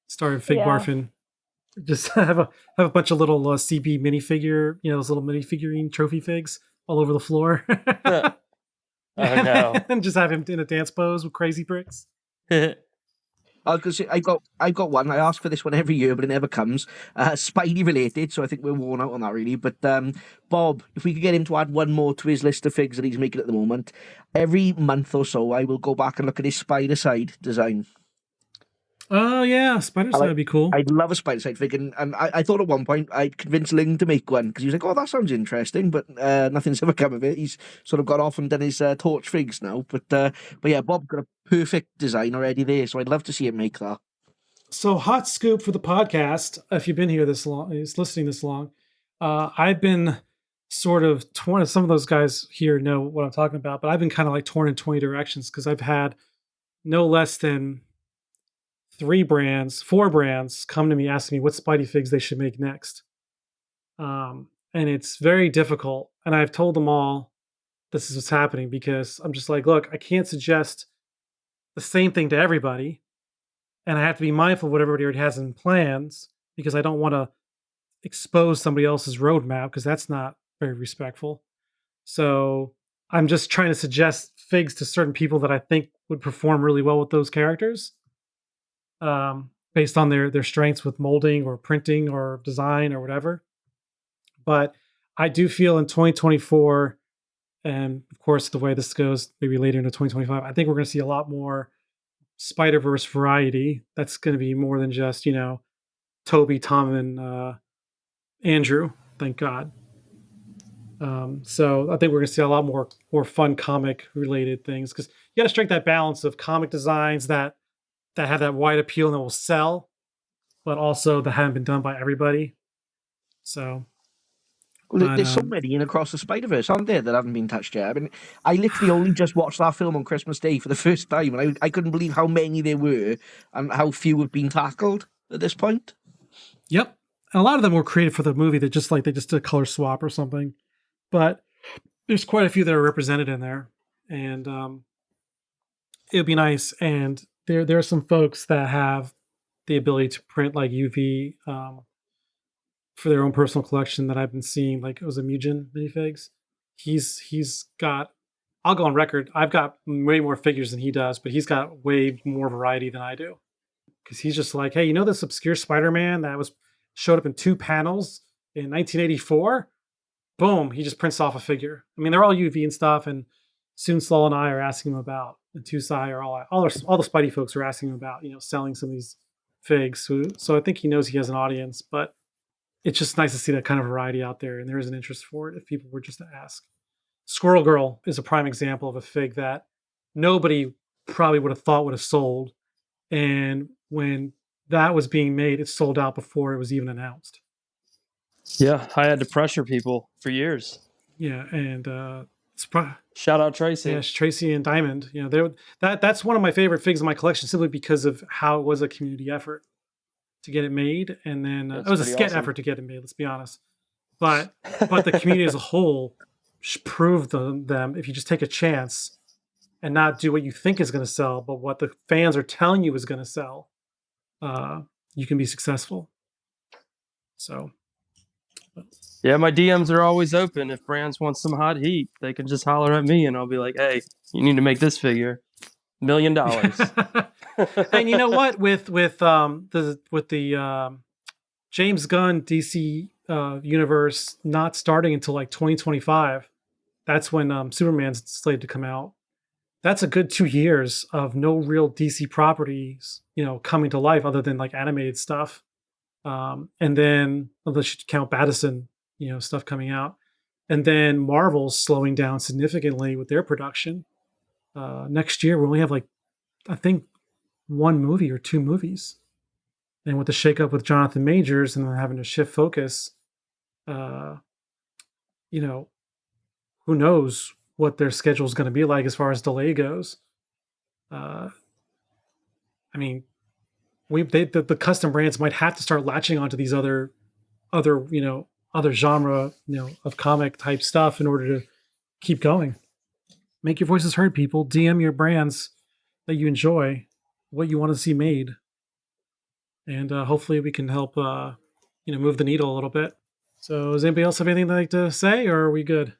started fig barfing. Just have a bunch of little CB minifigure, those little minifigurine trophy figs all over the floor.
Oh no.
And just have him in a dance pose with crazy bricks.
Because I've got one. I ask for this one every year, but it never comes. Spidey related, so I think we're worn out on that really. But Bob, if we could get him to add one more to his list of figs that he's making at the moment, every month or so, I will go back and look at his Spider Side design.
Oh yeah, Spider Side would be cool.
I'd love a Spider Side fig, and I thought at one point I'd convinced Ling to make one because he was like, "Oh, that sounds interesting," but nothing's ever come of it. He's sort of got off and done his torch figs now. But yeah, Bob got a perfect design already there, so I'd love to see him make that.
So hot scoop for the podcast. If you've been here this long, is listening this long, I've been sort of torn. Some of those guys here know what I'm talking about, but I've been kind of like torn in 20 directions because I've had no less than 4 brands come to me asking me what Spidey figs they should make next. And it's very difficult. And I've told them all this is what's happening because I'm just like, look, I can't suggest the same thing to everybody. And I have to be mindful of what everybody already has in plans because I don't want to expose somebody else's roadmap because that's not very respectful. So I'm just trying to suggest figs to certain people that I think would perform really well with those characters. Based on their strengths with molding or printing or design or whatever. But I do feel in 2024, and of course the way this goes, maybe later into 2025, I think we're going to see a lot more Spider-Verse variety. That's going to be more than just, Toby, Tom, and Andrew, thank God. So I think we're going to see a lot more fun comic related things because you got to strike that balance of comic designs that have that wide appeal and that will sell, but also that haven't been done by everybody. So,
there's so many in Across the Spider-Verse, aren't there, that haven't been touched yet? I mean, I literally only just watched that film on Christmas Day for the first time, and I couldn't believe how many there were and how few have been tackled at this point.
Yep. And a lot of them were created for the movie. They just did a color swap or something. But there's quite a few that are represented in there. And it would be nice. And there are some folks that have the ability to print like UV for their own personal collection that I've been seeing. Like it was a Mugen minifigs. He's got. I'll go on record. I've got way more figures than he does, but he's got way more variety than I do. Because he's just like, hey, this obscure Spider-Man that showed up in 2 panels in 1984? Boom! He just prints off a figure. I mean, they're all UV and stuff, and soon Saul and I are asking him about. And Tusai are all the Spidey folks are asking him about, selling some of these figs. So I think he knows he has an audience, but it's just nice to see that kind of variety out there, and there is an interest for it if people were just to ask. Squirrel Girl is a prime example of a fig that nobody probably would have thought would have sold, and when that was being made, it sold out before it was even announced.
Yeah, I had to pressure people for years.
Yeah, and
shout out Tracy.
Yes, Tracy and Diamond. That's one of my favorite figs in my collection simply because of how it was a community effort to get it made, and then it was a Sket effort to get it made. Let's be honest, but the community as a whole proved them if you just take a chance and not do what you think is going to sell, but what the fans are telling you is going to sell, you can be successful. So.
Yeah, my DMs are always open. If brands want some hot heat, they can just holler at me, and I'll be like, "Hey, you need to make this figure, $1 million."
And you know what? With the James Gunn DC universe not starting until like 2025, that's when Superman's slated to come out. That's a good 2 years of no real DC properties, coming to life other than like animated stuff. And then unless you count Battison, stuff coming out, and then Marvel's slowing down significantly with their production. Next year we only have I think 1 movie or 2 movies, and with the shakeup with Jonathan Majors and having to shift focus, who knows what their schedule is going to be like as far as delay goes. I mean, the custom brands might have to start latching onto these other genre, of comic type stuff in order to keep going. Make your voices heard, people. DM your brands that you enjoy, what you want to see made. And hopefully we can help, move the needle a little bit. So does anybody else have anything they'd like to say, or are we good?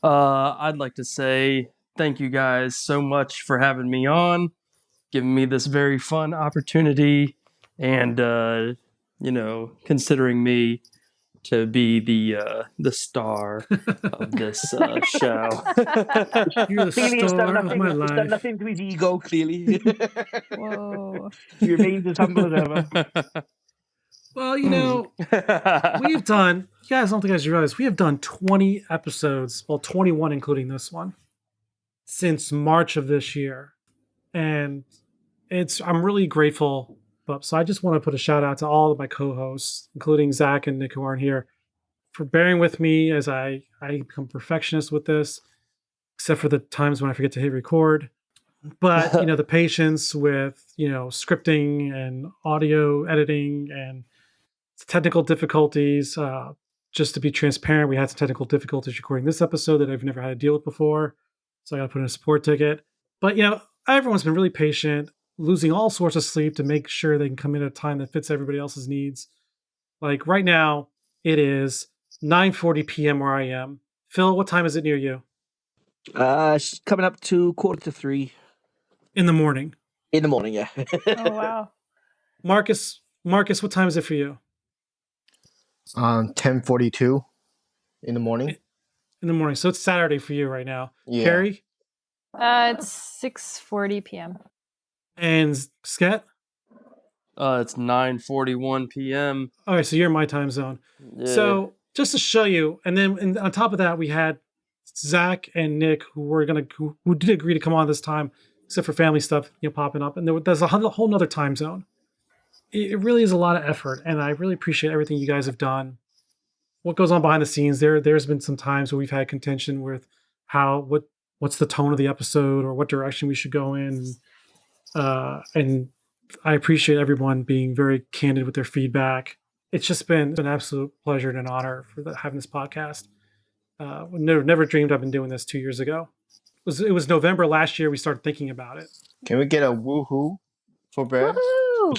I'd like to say thank you guys so much for having me on. giving me this very fun opportunity and, considering me to be the star of this show.
You're the
Clearly, it's
star
done
of my
nothing. It's done
life.
nothing to his ego. Clearly,
Whoa.
he remains as humble as ever.
Well, we've done, you guys, I don't think you guys realize, we have done 20 episodes, well, 21 including this one, since March of this year. And I'm really grateful. So I just want to put a shout out to all of my co-hosts, including Zach and Nick, who aren't here, for bearing with me as I become perfectionist with this, except for the times when I forget to hit record. But, the patience with, scripting and audio editing and technical difficulties. Just to be transparent, we had some technical difficulties recording this episode that I've never had to deal with before. So I got to put in a support ticket. But, everyone's been really patient, losing all sorts of sleep to make sure they can come in at a time that fits everybody else's needs. Like right now, it is 9:40 p.m. where I am. Phil, what time is it near you?
It's coming up to 2:45.
In the morning.
In the morning, yeah.
Oh, wow.
Marcus, what time is it for you?
10:42 in the morning.
In the morning. So it's Saturday for you right now.
Yeah.
Kerry?
It's 6:40 p.m.
And Sket?
It's 9:41 p.m.
All right, so you're in my time zone.
Yeah.
So just to show you, and then on top of that, we had Zach and Nick who did agree to come on this time, except for family stuff, popping up. And there's a whole nother time zone. It really is a lot of effort, and I really appreciate everything you guys have done. What goes on behind the scenes? There's been some times where we've had contention with what's the tone of the episode or what direction we should go in. And I appreciate everyone being very candid with their feedback. It's just been an absolute pleasure and an honor for having this podcast. Never dreamed I've been doing this 2 years ago. It was November last year we started thinking about it.
Can we get a woohoo for Brad?
Woo!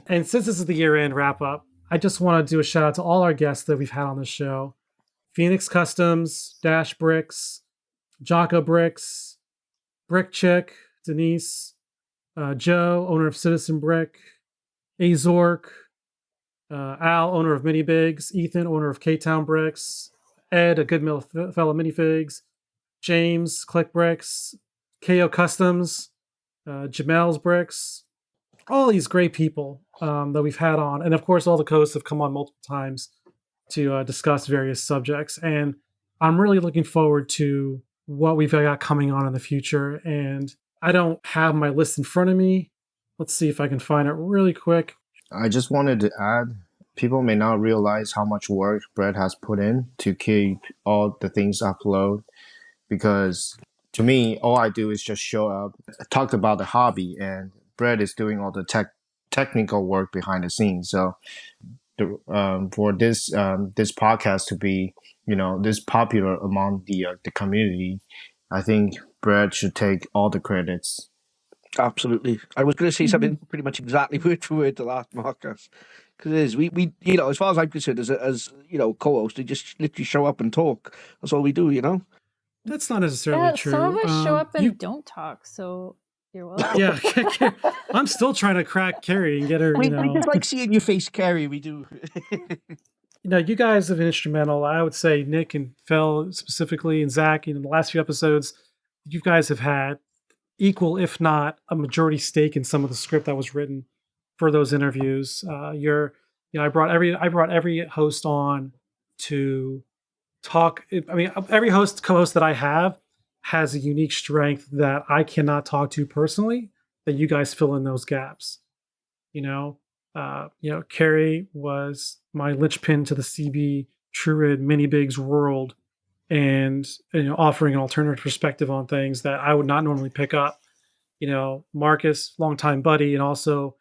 And since this is the year-end wrap-up, I just want to do a shout-out to all our guests that we've had on the show. Phoenix Customs, Dash Bricks, Jocko Bricks, Brick Chick, Denise, Joe, owner of Citizen Brick, Azork, Al, owner of Mini Bigs, Ethan, owner of K-Town Bricks, Ed, a good fellow minifigs, James, Click Bricks, KO Customs, Jamel's Bricks, all these great people that we've had on. And of course, all the hosts have come on multiple times to discuss various subjects. And I'm really looking forward to what we've got coming on in the future. And I don't have my list in front of me. Let's see if I can find it really quick.
I just wanted to add, people may not realize how much work Brett has put in to keep all the things uploaded, because to me, all I do is just show up, talk about the hobby, and Brett is doing all the technical work behind the scenes. So for this podcast to be, this popular among the community, I think Brett should take all the credits.
Absolutely. I was going to say something pretty much exactly word for word to that, Marcus. Because it is, we as far as I'm concerned, as co-host, we just literally show up and talk. That's all we do,
That's not necessarily true.
Some of us show up and don't talk, so you're welcome.
Yeah, I'm still trying to crack Kerry and get her.
We just like seeing your face, Kerry. We do.
You guys have been instrumental. I would say Nick and Phil specifically, and Zach. In the last few episodes, you guys have had equal, if not a majority stake in some of the script that was written for those interviews. I brought every host on to talk. I mean, every co-host that I have has a unique strength that I cannot talk to personally, that you guys fill in those gaps. Kerry was my linchpin to the CB Truid Mini Bigs world, and offering an alternative perspective on things that I would not normally pick up. Marcus, longtime buddy, and also,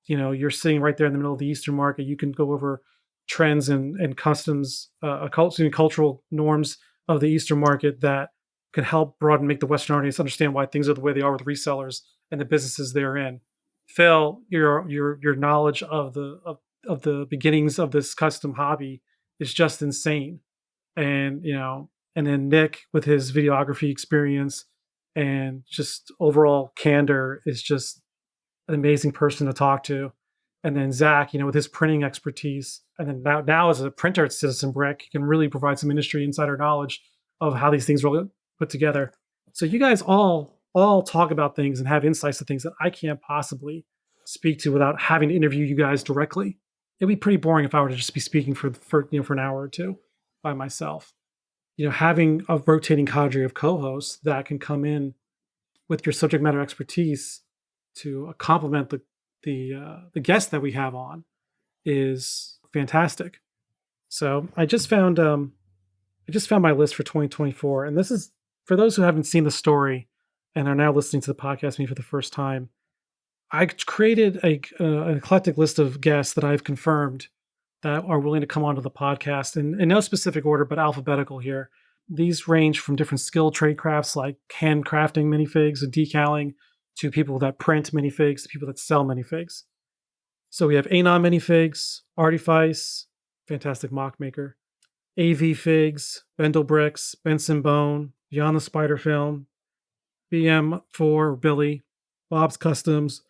you're sitting right there in the middle of the Eastern market. You can go over trends and customs, cultural norms of the Eastern market that can help broaden, make the Western audience understand why things are the way they are with resellers and the businesses they're in. Phil, your knowledge of the beginnings of this custom hobby is just insane. And then Nick with his videography experience and just overall candor is just an amazing person to talk to. And then Zach, with his printing expertise, and then now as a printer at Citizen Brick, he can really provide some industry insider knowledge of how these things are put together. So you guys all talk about things and have insights to things that I can't possibly speak to without having to interview you guys directly. It'd be pretty boring if I were to just be speaking for an hour or two by myself. Having a rotating cadre of co-hosts that can come in with your subject matter expertise to complement the guests that we have on is fantastic. So I just found my list for 2024, and this is for those who haven't seen the story and are now listening to the podcast maybe for the first time. I created an eclectic list of guests that I've confirmed that are willing to come onto the podcast in no specific order, but alphabetical here. These range from different skilled trade crafts like handcrafting minifigs and decaling to people that print minifigs to people that sell minifigs. So we have Anon Minifigs, Artifice, fantastic mock maker, AV Figs, Bendel Bricks, Benson Bone, Beyond the Spider Film, BM4 Billy, Bob's Customs,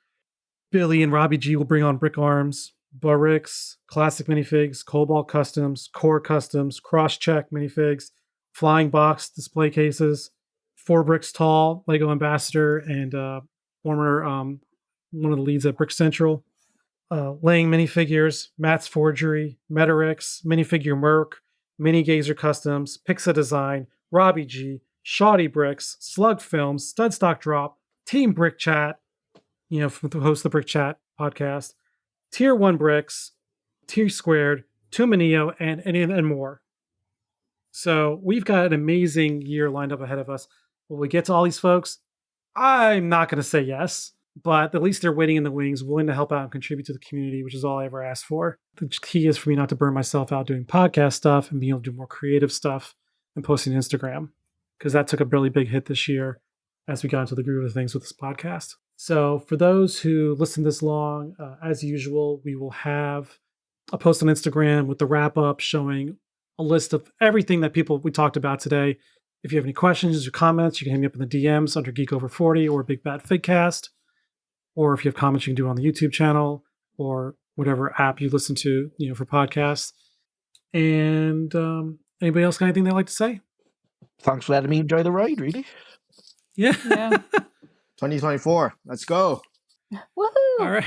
Billy and Robbie G will bring on Brick Arms, Barricks, Classic Minifigs, Cobalt Customs, Core Customs, Cross-Check Minifigs, Flying Box Display Cases, 4 Bricks Tall, Lego Ambassador, and former one of the leads at Brick Central, Laying Minifigures, Matt's Forgery, Metarix, Minifigure Merc, Mini Gazer Customs, Pixa Design, Robbie G, Shoddy Bricks, Slug Films, Stud Stock Drop, Team Brick Chat, from the host of the Brick Chat podcast, Tier 1 Bricks, Tier Squared, Tumanio, and more. So we've got an amazing year lined up ahead of us. Will we get to all these folks? I'm not going to say yes, but at least they're waiting in the wings, willing to help out and contribute to the community, which is all I ever asked for. The key is for me not to burn myself out doing podcast stuff and being able to do more creative stuff and posting to Instagram, because that took a really big hit this year as we got into the groove of things with this podcast. So for those who listen this long, as usual, we will have a post on Instagram with the wrap up showing a list of everything that we talked about today. If you have any questions or comments, you can hit me up in the DMs under Geek Over 40 or Big Bad Figcast. Or if you have comments, you can do it on the YouTube channel or whatever app you listen to, for podcasts. And anybody else got anything they'd like to say?
Thanks for letting me enjoy the ride, really.
Yeah.
2024. Let's go.
Woohoo!
All right.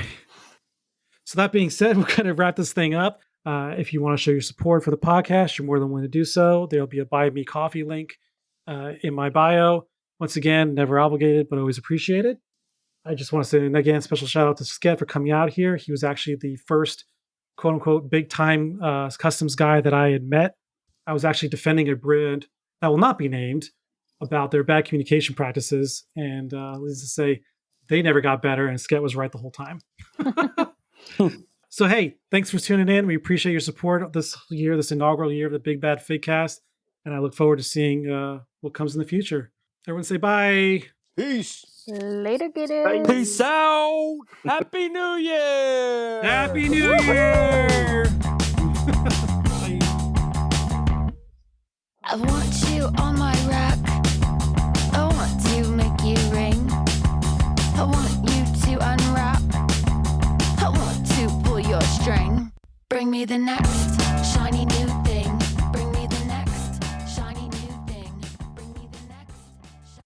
So that being said, we're going to wrap this thing up. If you want to show your support for the podcast, you're more than willing to do so. There'll be a Buy Me Coffee link in my bio. Once again, never obligated, but always appreciated. I just want to say, again, special shout out to Sket for coming out here. He was actually the first, quote unquote, big time customs guy that I had met. I was actually defending a brand that will not be named about their bad communication practices. And let's just say they never got better, and Sket was right the whole time. So, hey, thanks for tuning in. We appreciate your support this year, this inaugural year of the Big Bad Figcast. And I look forward to seeing what comes in the future. Everyone say bye.
Peace.
Later, getters.
Peace out. Happy New Year.
Happy New Year.
I want you on my rack. I want to make you ring. I want you to unwrap. I want to pull your string. Bring me the next